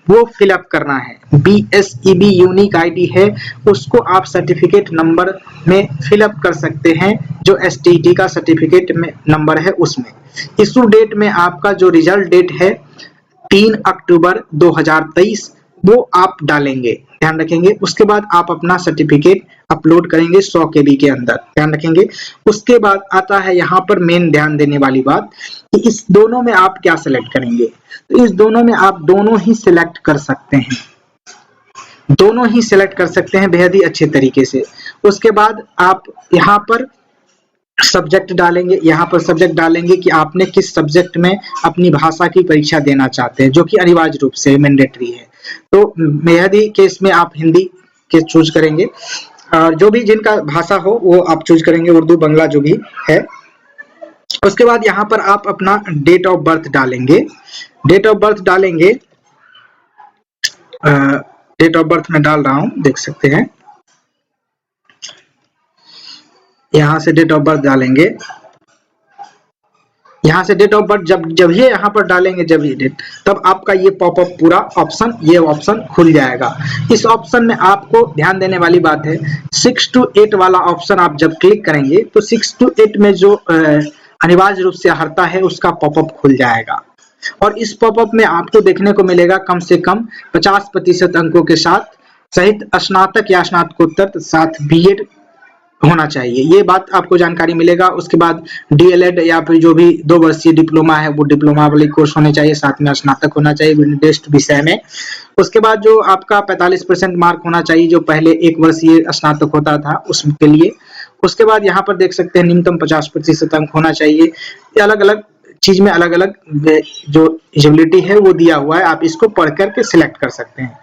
वो फिलअप करना है। BSEB यूनिक आईडी है, उसको आप सर्टिफिकेट नंबर में फिलअप कर सकते हैं, जो STT का सर्टिफिकेट में नंबर है उसमें। इशू डेट में आपका जो रिजल्ट डेट है 3 अक्टूबर 2023 वो आप डालेंगे, ध्यान रखेंगे। उसके बाद आप अपना सर्टिफिकेट अपलोड करेंगे 100 KB के अंदर, ध्यान रखेंगे। उसके बाद आता है यहाँ पर मेन ध्यान देने वाली बात कि इस दोनों में आप क्या सिलेक्ट करेंगे। तो इस दोनों में आप दोनों ही सिलेक्ट कर सकते हैं, दोनों ही सिलेक्ट कर सकते हैं बेहद ही अच्छे तरीके से। उसके बाद आप यहाँ पर सब्जेक्ट डालेंगे, यहाँ पर सब्जेक्ट डालेंगे कि आपने किस सब्जेक्ट में अपनी भाषा की परीक्षा देना चाहते हैं, जो कि अनिवार्य रूप से मैंडेटरी है। तो मेहदी केस में आप हिंदी के चूज करेंगे, और जो भी जिनका भाषा हो वो आप चूज करेंगे, उर्दू बंगला जो भी है। उसके बाद यहाँ पर आप अपना डेट ऑफ बर्थ डालेंगे, डेट ऑफ बर्थ डालेंगे, डेट ऑफ बर्थ में डाल रहा हूँ, देख सकते हैं। यहाँ से डेट ऑफ बर्थ डालेंगे, यहाँ से डेट ऑफ बर्थ जब ये यहाँ पर डालेंगे, जब ये डेट, तब आपका ये पॉपअप पूरा ऑप्शन, ये ऑप्शन खुल जाएगा। इस ऑप्शन में आपको ध्यान देने वाली बात है, 6 to 8 वाला ऑप्शन आप जब क्लिक करेंगे तो 6 to 8 में जो अनिवार्य रूप से हरता है उसका पॉपअप खुल जाएगा, और इस पॉपअप में आपको देखने को मिलेगा कम से कम 50% अंकों के साथ सहित स्नातक या स्नातकोत्तर साथ BEd होना चाहिए, ये बात आपको जानकारी मिलेगा। उसके बाद DLED या फिर जो भी 2 वर्षीय डिप्लोमा है वो डिप्लोमा वाली कोर्स होने चाहिए, साथ में स्नातक होना चाहिए निर्दिष्ट विषय में। उसके बाद जो आपका 45% मार्क होना चाहिए, जो पहले 1 वर्षीय स्नातक होता था उसके लिए। उसके बाद यहाँ पर देख सकते हैं न्यूनतम 50% अंक होना चाहिए। ये अलग अलग चीज में अलग अलग जो एलिजिबिलिटी है वो दिया हुआ है, आप इसको पढ़ करके सिलेक्ट कर सकते हैं।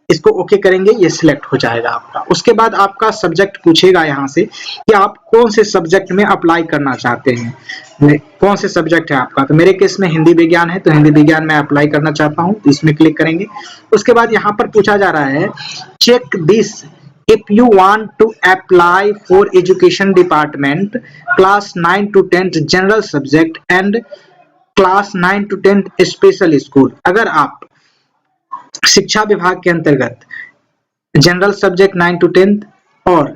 इसको ओके करेंगे, ये सिलेक्ट हो जाएगा आपका। उसके बाद आपका सब्जेक्ट पूछेगा यहाँ से कि आप कौन से सब्जेक्ट में अप्लाई करना चाहते हैं, कौन से सब्जेक्ट है आपका। तो मेरे केस में हिंदी विज्ञान है, तो हिंदी विज्ञान में अप्लाई करना चाहता हूँ, तो इसमें क्लिक करेंगे। उसके बाद यहाँ पर पूछा जा रहा है check this if you want to apply for education department class 9 to 10th general subject and class 9 to 10th special school। अगर आप शिक्षा विभाग के अंतर्गत जनरल सब्जेक्ट 9 to 10th और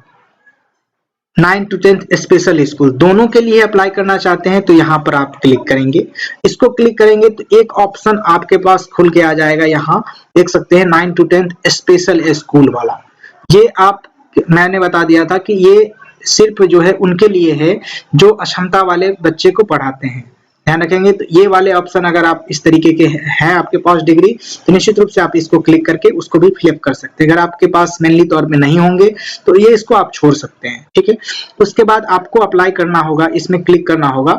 9 to 10th स्पेशल स्कूल दोनों के लिए अप्लाई करना चाहते हैं, तो यहाँ पर आप क्लिक करेंगे। इसको क्लिक करेंगे तो एक ऑप्शन आपके पास खुल के आ जाएगा, यहाँ देख सकते हैं 9 to 10th स्पेशल स्कूल वाला। ये आप, मैंने बता दिया था कि ये सिर्फ जो है उनके लिए है जो अक्षमता वाले बच्चे को पढ़ाते हैं, ध्यान रखेंगे। तो ये वाले ऑप्शन अगर आप इस तरीके के हैं आपके पास डिग्री, तो निश्चित रूप से आप इसको क्लिक करके उसको भी फिलअप कर सकते हैं। अगर आपके पास मेनली तौर पे नहीं होंगे तो ये इसको आप छोड़ सकते हैं, ठीक है। उसके बाद आपको अप्लाई करना होगा, इसमें क्लिक करना होगा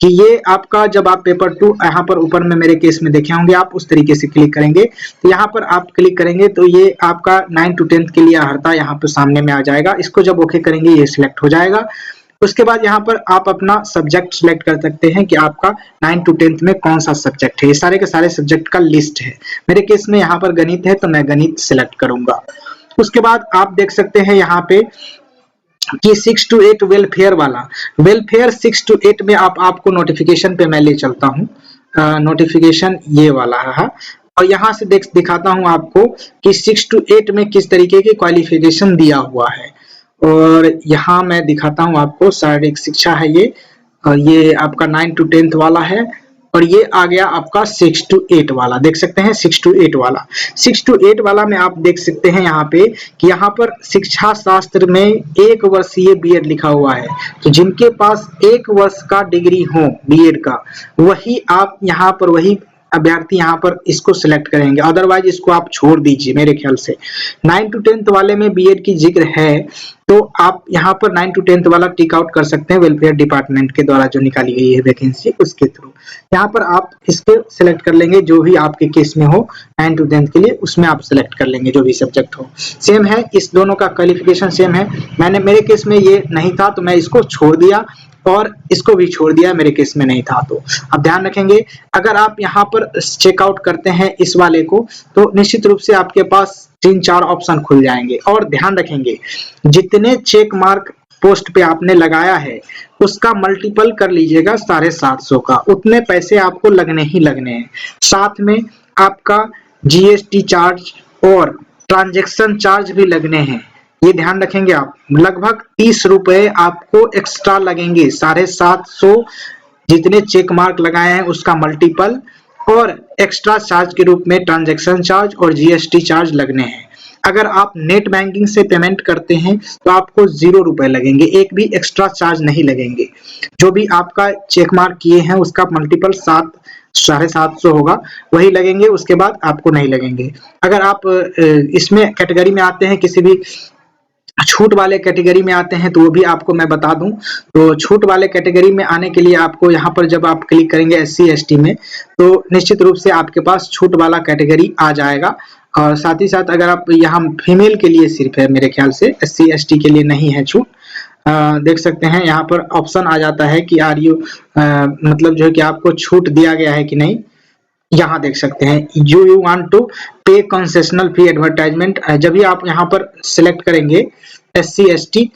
कि ये आपका जब आप पेपर 2 यहाँ पर ऊपर में मेरे केस में देखे होंगे, आप उस तरीके से क्लिक करेंगे। तो यहाँ पर आप क्लिक करेंगे तो ये आपका 9 to 10th के लिए हरता यहाँ पर सामने में आ जाएगा। इसको जब ओके करेंगे ये सिलेक्ट हो जाएगा। उसके बाद यहाँ पर आप अपना सब्जेक्ट सिलेक्ट कर सकते हैं कि आपका 9 to 10th में कौन सा सब्जेक्ट है। ये सारे के सारे सब्जेक्ट का लिस्ट है। मेरे केस में यहाँ पर गणित है तो मैं गणित सिलेक्ट करूंगा। उसके बाद आप देख सकते हैं यहाँ पे कि 6 to 8 वेलफेयर वाला, वेलफेयर 6 to 8 में आपको नोटिफिकेशन पे मैं ले चलता हूँ। नोटिफिकेशन ये वाला है, और यहाँ से दिखाता हूँ आपको कि 6 to 8 में किस तरीके की क्वालिफिकेशन दिया हुआ है। और यहाँ मैं दिखाता हूँ आपको, शारीरिक शिक्षा है ये, और ये आपका 9 to 10th वाला है, और ये आ गया आपका 6 to 8 वाला, देख सकते हैं 6 to 8 वाला। 6 to 8 वाला में आप देख सकते हैं यहाँ पे कि यहाँ पर शिक्षा शास्त्र में 1 वर्षीय BEd लिखा हुआ है। तो जिनके पास 1 वर्ष का डिग्री हो BEd का, वही आप यहाँ पर, वही अभ्यर्थी यहाँ पर इसको सिलेक्ट करेंगे, अदरवाइज इसको आप छोड़ दीजिए। मेरे ख्याल से 9 to 10th वाले में BEd की जिक्र है, तो आप यहाँ पर 9 to 10th वाला टिक आउट कर सकते हैं, वेलफेयर डिपार्टमेंट के द्वारा जो निकाली गई है वैकेंसी, उसके थ्रू यहाँ पर आप इसके सिलेक्ट कर लेंगे जो भी आपके केस में हो 9 to 10th के लिए, उसमें आप सिलेक्ट कर लेंगे जो भी सब्जेक्ट हो। सेम है, इस दोनों का क्वालिफिकेशन सेम है। मेरे केस में ये नहीं था तो मैं इसको छोड़ दिया, और इसको भी छोड़ दिया, मेरे केस में नहीं था। तो अब ध्यान रखेंगे, अगर आप यहाँ पर चेकआउट करते हैं इस वाले को, तो निश्चित रूप से आपके पास 3-4 ऑप्शन खुल जाएंगे। और ध्यान रखेंगे, जितने चेक मार्क पोस्ट पे आपने लगाया है उसका मल्टीपल कर लीजिएगा 750 का, उतने पैसे आपको लगने ही लगने हैं। साथ में आपका जीएसटी चार्ज और ट्रांजैक्शन चार्ज भी लगने हैं, ये ध्यान रखेंगे आप। लगभग 30 रुपए आपको एक्स्ट्रा लगेंगे, 750 जितने चेक मार्क लगाए हैं उसका मल्टीपल, और एक्स्ट्रा चार्ज के रूप में ट्रांजैक्शन चार्ज और जीएसटी चार्ज लगने हैं। अगर आप नेट बैंकिंग से पेमेंट करते हैं तो आपको 0 रुपए लगेंगे, एक भी एक्स्ट्रा चार्ज नहीं लगेंगे। जो भी आपका चेक मार्क किए हैं उसका मल्टीपल 750 होगा, वही लगेंगे, उसके बाद आपको नहीं लगेंगे। अगर आप इसमें कैटेगरी में आते हैं, किसी भी छूट वाले कैटेगरी में आते हैं, तो वो भी आपको मैं बता दूं। तो छूट वाले कैटेगरी में आने के लिए आपको यहाँ पर जब आप क्लिक करेंगे एससी एसटी में, तो निश्चित रूप से आपके पास छूट वाला कैटेगरी आ जाएगा। और साथ ही साथ अगर आप यहाँ फीमेल के लिए सिर्फ है, मेरे ख्याल से एससी एसटी के लिए नहीं है छूट। देख सकते हैं यहाँ पर ऑप्शन आ जाता है कि आर यू मतलब जो है कि आपको छूट दिया गया है कि नहीं। यहाँ देख सकते हैं यू वांट टू पे कंसेशनल फी एडवर्टाइजमेंट। जब भी आप यहाँ पर सिलेक्ट करेंगे एससी एसटी,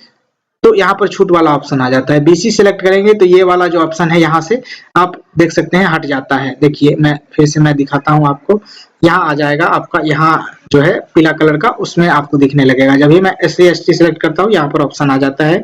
तो यहाँ पर छूट वाला ऑप्शन आ जाता है। बीसी सिलेक्ट करेंगे तो ये वाला जो ऑप्शन है यहाँ से आप देख सकते हैं हट जाता है। देखिए मैं फिर से मैं दिखाता हूँ आपको, यहाँ आ जाएगा आपका, यहाँ जो है पीला कलर का, उसमें आपको दिखने लगेगा। जब भी मैं एससी एसटी सिलेक्ट करता हूँ यहाँ पर ऑप्शन आ जाता है।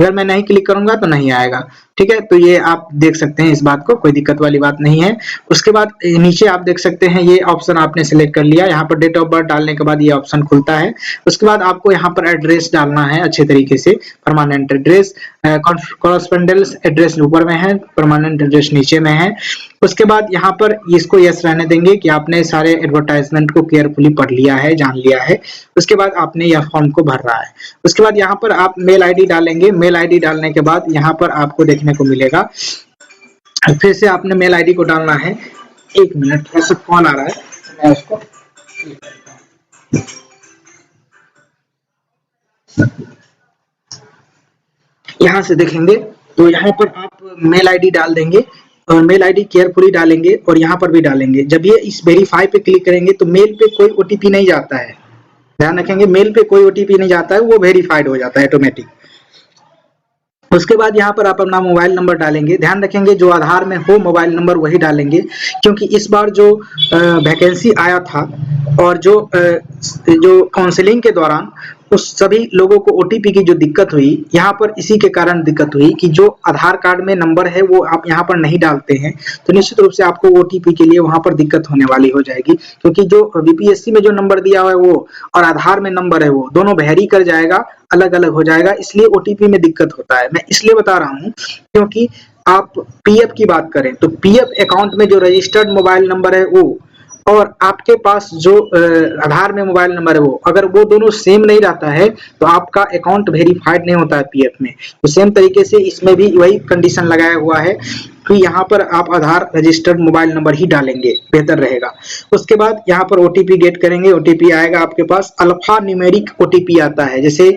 अगर मैं नहीं क्लिक करूंगा तो नहीं आएगा, ठीक है। तो ये आप देख सकते हैं, इस बात को कोई दिक्कत वाली बात नहीं है। उसके बाद नीचे आप देख सकते हैं ये ऑप्शन आपने सिलेक्ट कर लिया, यहाँ पर डेट ऑफ बर्थ डालने के बाद ये ऑप्शन खुलता है। उसके बाद आपको यहाँ पर एड्रेस डालना है अच्छे तरीके से, परमानेंट एड्रेस, कॉरेस्पोंडेंस एड्रेस ऊपर में है, परमानेंट एड्रेस नीचे में है। उसके बाद यहाँ पर इसको यस रहने देंगे कि आपने सारे एडवर्टाइजमेंट को केयरफुली पढ़ लिया है, जान लिया है। उसके बाद आपने यह फॉर्म को भर रहा है। उसके बाद यहाँ पर आप मेल आईडी डालेंगे। मेल आईडी डालने के बाद यहाँ पर आपको देखने को मिलेगा, फिर से आपने मेल आईडी को डालना है। एक मिनट, थोड़ा सा कॉल आ रहा है, मैं उसको यहाँ से देखेंगे। तो यहाँ पर आप मेल आईडी डाल देंगे और मेल आईडी केयरफुली डालेंगे और यहाँ पर भी डालेंगे। जब ये इस वेरीफाई पे क्लिक करेंगे तो मेल पे कोई ओटीपी नहीं जाता है, ध्यान रखेंगे, मेल पे कोई ओटीपी नहीं जाता है, वो वेरीफाइड हो जाता है ऑटोमेटिक। उसके बाद यहाँ पर आप अपना मोबाइल नंबर डालेंगे। ध्यान रखेंगे जो आधार में हो मोबाइल नंबर वही डालेंगे, क्योंकि इस बार जो वैकेंसी आया था और जो काउंसलिंग के दौरान उस सभी लोगों को ओटीपी की जो दिक्कत हुई, यहाँ पर इसी के कारण दिक्कत हुई कि जो आधार कार्ड में नंबर है वो आप यहाँ पर नहीं डालते हैं, तो निश्चित रूप से आपको ओटीपी के लिए वहां पर दिक्कत होने वाली हो जाएगी। क्योंकि जो बीपीएससी में जो नंबर दिया हुआ है वो और आधार में नंबर है वो दोनों वेरी कर जाएगा, अलग अलग हो जाएगा, इसलिए ओटीपी में दिक्कत होता है। मैं इसलिए बता रहा हूँ क्योंकि आप पीएफ की बात करें तो पीएफ अकाउंट में जो रजिस्टर्ड मोबाइल नंबर है वो और आपके पास जो आधार में मोबाइल नंबर है वो, अगर वो दोनों सेम नहीं रहता है तो आपका अकाउंट वेरीफाइड नहीं होता है पीएफ में। तो सेम तरीके से इसमें भी वही कंडीशन लगाया हुआ है कि यहाँ पर आप आधार रजिस्टर्ड मोबाइल नंबर ही डालेंगे, बेहतर रहेगा। उसके बाद यहाँ पर ओटीपी गेट करेंगे। ओटीपी आएगा आपके पास, अल्फा न्यूमेरिक ओटीपी आता है, जैसे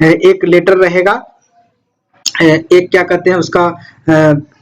एक लेटर रहेगा, एक क्या कहते हैं उसका,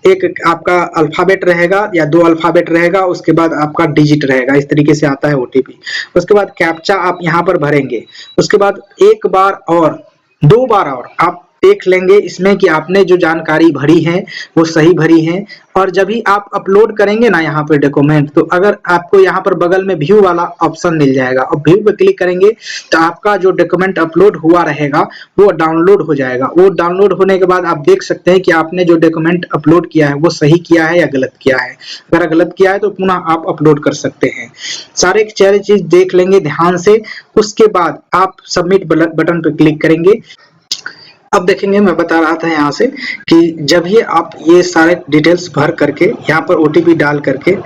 एक आपका अल्फाबेट रहेगा या 2 अल्फाबेट रहेगा, उसके बाद आपका डिजिट रहेगा, इस तरीके से आता है ओटीपी। उसके बाद कैप्चा आप यहाँ पर भरेंगे। उसके बाद एक बार और 2 बार और आप देख लेंगे इसमें कि आपने जो जानकारी भरी है वो सही भरी है। और जब भी आप अपलोड करेंगे ना यहाँ पे डॉक्यूमेंट, तो अगर आपको यहाँ पर बगल में व्यू वाला ऑप्शन मिल जाएगा और व्यू पे क्लिक करेंगे तो आपका जो डॉक्यूमेंट अपलोड हुआ रहेगा वो डाउनलोड हो जाएगा। वो डाउनलोड होने के बाद आप देख सकते हैं कि आपने जो डॉक्यूमेंट अपलोड किया है वो सही किया है या गलत किया है। अगर गलत किया है तो पुनः आप अपलोड कर सकते हैं। सारे चीज देख लेंगे ध्यान से। उसके बाद आप सबमिट बटन पर क्लिक करेंगे। अब देखेंगे, मैं बता रहा था यहाँ से कि जब ये आप ये सारे डिटेल्स भर करके यहाँ पर ओटीपी डाल करके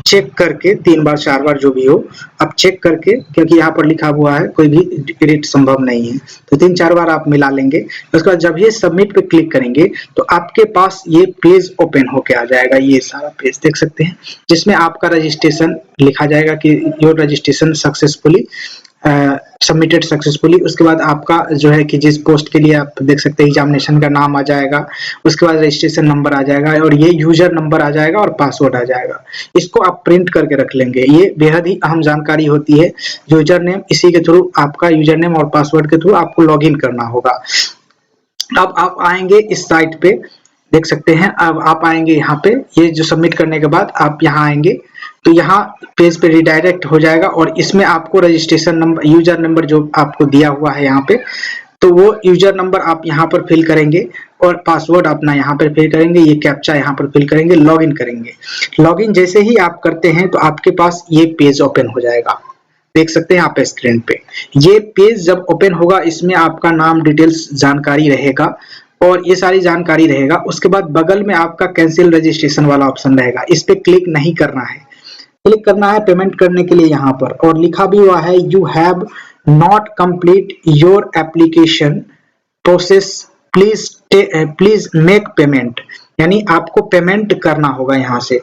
चेक करके 3 बार 4 बार जो भी हो आप चेक करके, क्योंकि यहाँ पर लिखा हुआ है कोई भी एडिट संभव नहीं है, तो 3-4 बार आप मिला लेंगे। उसके बाद जब ये सबमिट पे क्लिक करेंगे तो आपके पास ये पेज ओपन होके आ जाएगा। ये सारा पेज देख सकते हैं जिसमें आपका रजिस्ट्रेशन लिखा जाएगा कि your registration successfully submitted successfully. उसके बाद आपका जो है कि जिस पोस्ट के लिए आप देख सकते हैं एग्जामिनेशन का नाम आ जाएगा, उसके बाद रजिस्ट्रेशन नंबर आ जाएगा और ये यूजर नंबर आ जाएगा और पासवर्ड आ जाएगा। इसको आप प्रिंट करके रख लेंगे, ये बेहद ही अहम जानकारी होती है। यूजर नेम, इसी के थ्रू आपका यूजर नेम और पासवर्ड के थ्रू आपको लॉग इन करना होगा। अब आप आएंगे इस साइट पे, देख सकते हैं। अब आप आएंगे यहाँ पे, ये जो सबमिट करने के बाद आप यहाँ आएंगे। तो यहाँ पेज पे रिडायरेक्ट हो जाएगा और इसमें आपको रजिस्ट्रेशन नंबर, यूजर नंबर जो आपको दिया हुआ है यहाँ पे, तो वो यूजर नंबर आप यहाँ पर फिल करेंगे और पासवर्ड अपना यहाँ पर फिल करेंगे, ये कैप्चा यहाँ पर फिल करेंगे, लॉगिन करेंगे। लॉगिन जैसे ही आप करते हैं तो आपके पास ये पेज ओपन हो जाएगा, देख सकते हैं आप स्क्रीन पे। ये पेज जब ओपन होगा इसमें आपका नाम, डिटेल्स, जानकारी रहेगा और ये सारी जानकारी रहेगा। उसके बाद बगल में आपका कैंसिल रजिस्ट्रेशन वाला ऑप्शन रहेगा, इस पे क्लिक नहीं करना है। क्लिक करना है पेमेंट करने के लिए यहाँ पर, और लिखा भी हुआ है you have not complete your application process, please make payment, यानी आपको पेमेंट करना होगा यहाँ से।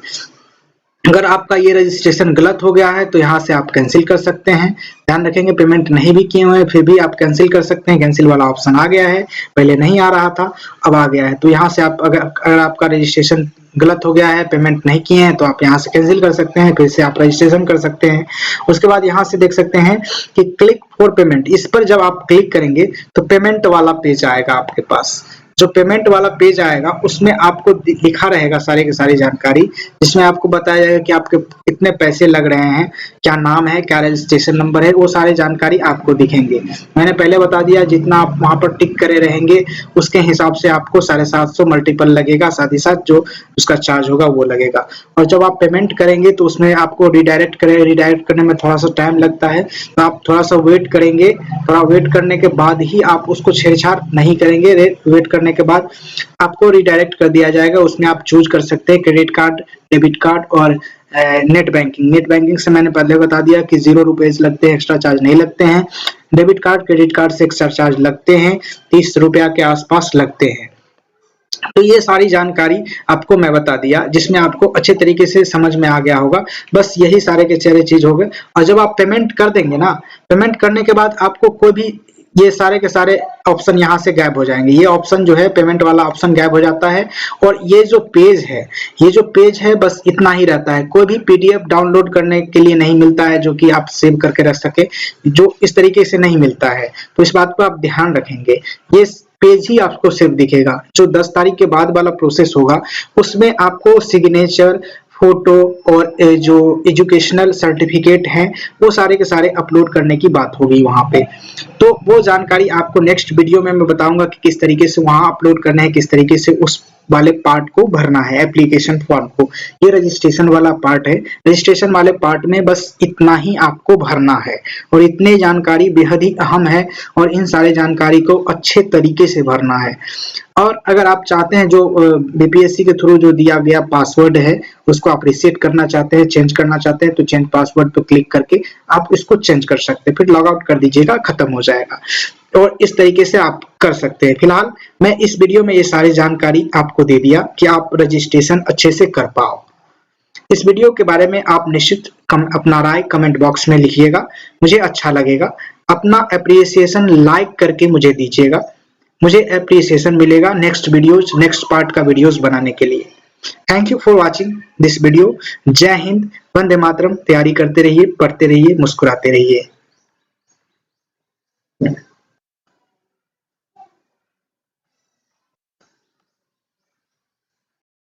अगर आपका ये रजिस्ट्रेशन गलत हो गया है तो यहाँ से आप कैंसिल कर सकते हैं। ध्यान रखेंगे पेमेंट नहीं भी किए हुए हैं फिर भी आप कैंसिल कर सकते हैं। कैंसिल वाला ऑप्शन आ गया है, पहले नहीं आ रहा था, अब आ गया है। तो यहाँ से आप अगर आपका रजिस्ट्रेशन गलत हो गया है, पेमेंट नहीं किए हैं, तो आप यहाँ से कैंसिल कर सकते हैं, फिर से आप रजिस्ट्रेशन कर सकते हैं। उसके बाद यहाँ से देख सकते हैं कि क्लिक फॉर पेमेंट, इस पर जब आप क्लिक करेंगे तो पेमेंट वाला पेज आएगा आपके पास। जो पेमेंट वाला पेज आएगा उसमें आपको लिखा रहेगा सारी की सारी जानकारी, जिसमें आपको बताया जाएगा कि आपके कितने पैसे लग रहे हैं, क्या नाम है, क्या रजिस्ट्रेशन नंबर है, वो सारी जानकारी आपको दिखेंगे। मैंने पहले बता दिया जितना आप वहां पर टिक करे रहेंगे उसके हिसाब से आपको 750 मल्टीपल लगेगा, साथ ही साथ जो उसका चार्ज होगा वो लगेगा। और जब आप पेमेंट करेंगे तो उसमें आपको रिडायरेक्ट करने में थोड़ा सा टाइम लगता है, तो आप थोड़ा सा वेट करेंगे। थोड़ा वेट करने के बाद ही आप उसको छेड़छाड़ नहीं करेंगे। वेट करने के बाद आपको रिडायरेक्ट कर दिया जाएगा। उसमें आप चूज कर सकते हैं क्रेडिट कार्ड, डेबिट कार्ड और नेट बैंकिंग। नेट बैंकिंग से मैंने पहले बता दिया कि 0 रुपीज लगते हैं, एक्स्ट्रा चार्ज नहीं लगते हैं। डेबिट कार्ड, क्रेडिट कार्ड से एक्स्ट्रा चार्ज लगते हैं, 30 रुपया के आसपास लगते हैं। तो ये सारी जानकारी आपको मैं बता दिया, जिसमें आपको अच्छे तरीके से समझ में आ गया होगा। बस यही सारे के सारे चीज हो गए। और जब आप पेमेंट कर देंगे ना, पेमेंट करने के बाद आपको कोई भी ये सारे के सारे ऑप्शन यहाँ से गायब हो जाएंगे। ये ऑप्शन जो है पेमेंट वाला ऑप्शन गायब हो जाता है। और ये जो पेज है बस इतना ही रहता है। कोई भी पीडीएफ डाउनलोड करने के लिए नहीं मिलता है जो कि आप सेव करके रख सके, जो इस तरीके से नहीं मिलता है। तो इस बात को आप ध्यान रखेंगे। ये पेज ही आपको सिर्फ दिखेगा। जो 10 तारीख के बाद वाला प्रोसेस होगा उसमें आपको सिग्नेचर, फोटो और जो एजुकेशनल सर्टिफिकेट हैं वो सारे के सारे अपलोड करने की बात होगी वहां पे। तो वो जानकारी आपको नेक्स्ट वीडियो में मैं बताऊंगा कि किस तरीके से वहां अपलोड करना है, किस तरीके से उस वाले पार्ट को भरना है, एप्लीकेशन फॉर्म को। ये रजिस्ट्रेशन वाला पार्ट है। रजिस्ट्रेशन वाले पार्ट में बस इतना ही आपको भरना है और इतनी जानकारी बेहद ही अहम है और इन सारे जानकारी को अच्छे तरीके से भरना है। और अगर आप चाहते हैं जो बीपीएससी के थ्रू जो दिया गया पासवर्ड है उसको आप रिसेट करना चाहते हैं, चेंज करना चाहते हैं, तो चेंज पासवर्ड पर क्लिक करके आप इसको चेंज कर सकते हैं। फिर लॉग आउट कर दीजिएगा, खत्म हो जाएगा। और इस तरीके से आप कर सकते हैं। फिलहाल मैं इस वीडियो में ये सारी जानकारी आपको दे दिया कि आप रजिस्ट्रेशन अच्छे से कर पाओ। इस वीडियो के बारे में आप निश्चित अपना राय कमेंट बॉक्स में लिखिएगा, मुझे अच्छा लगेगा। अपना अप्रिसिएशन लाइक करके मुझे दीजिएगा, मुझे अप्रिसिएशन मिलेगा नेक्स्ट पार्ट का वीडियोस बनाने के लिए। Thank you for watching this video. जय हिंद, वंदे मातरम। तैयारी करते रहिए, पढ़ते रहिए, मुस्कुराते रहिए।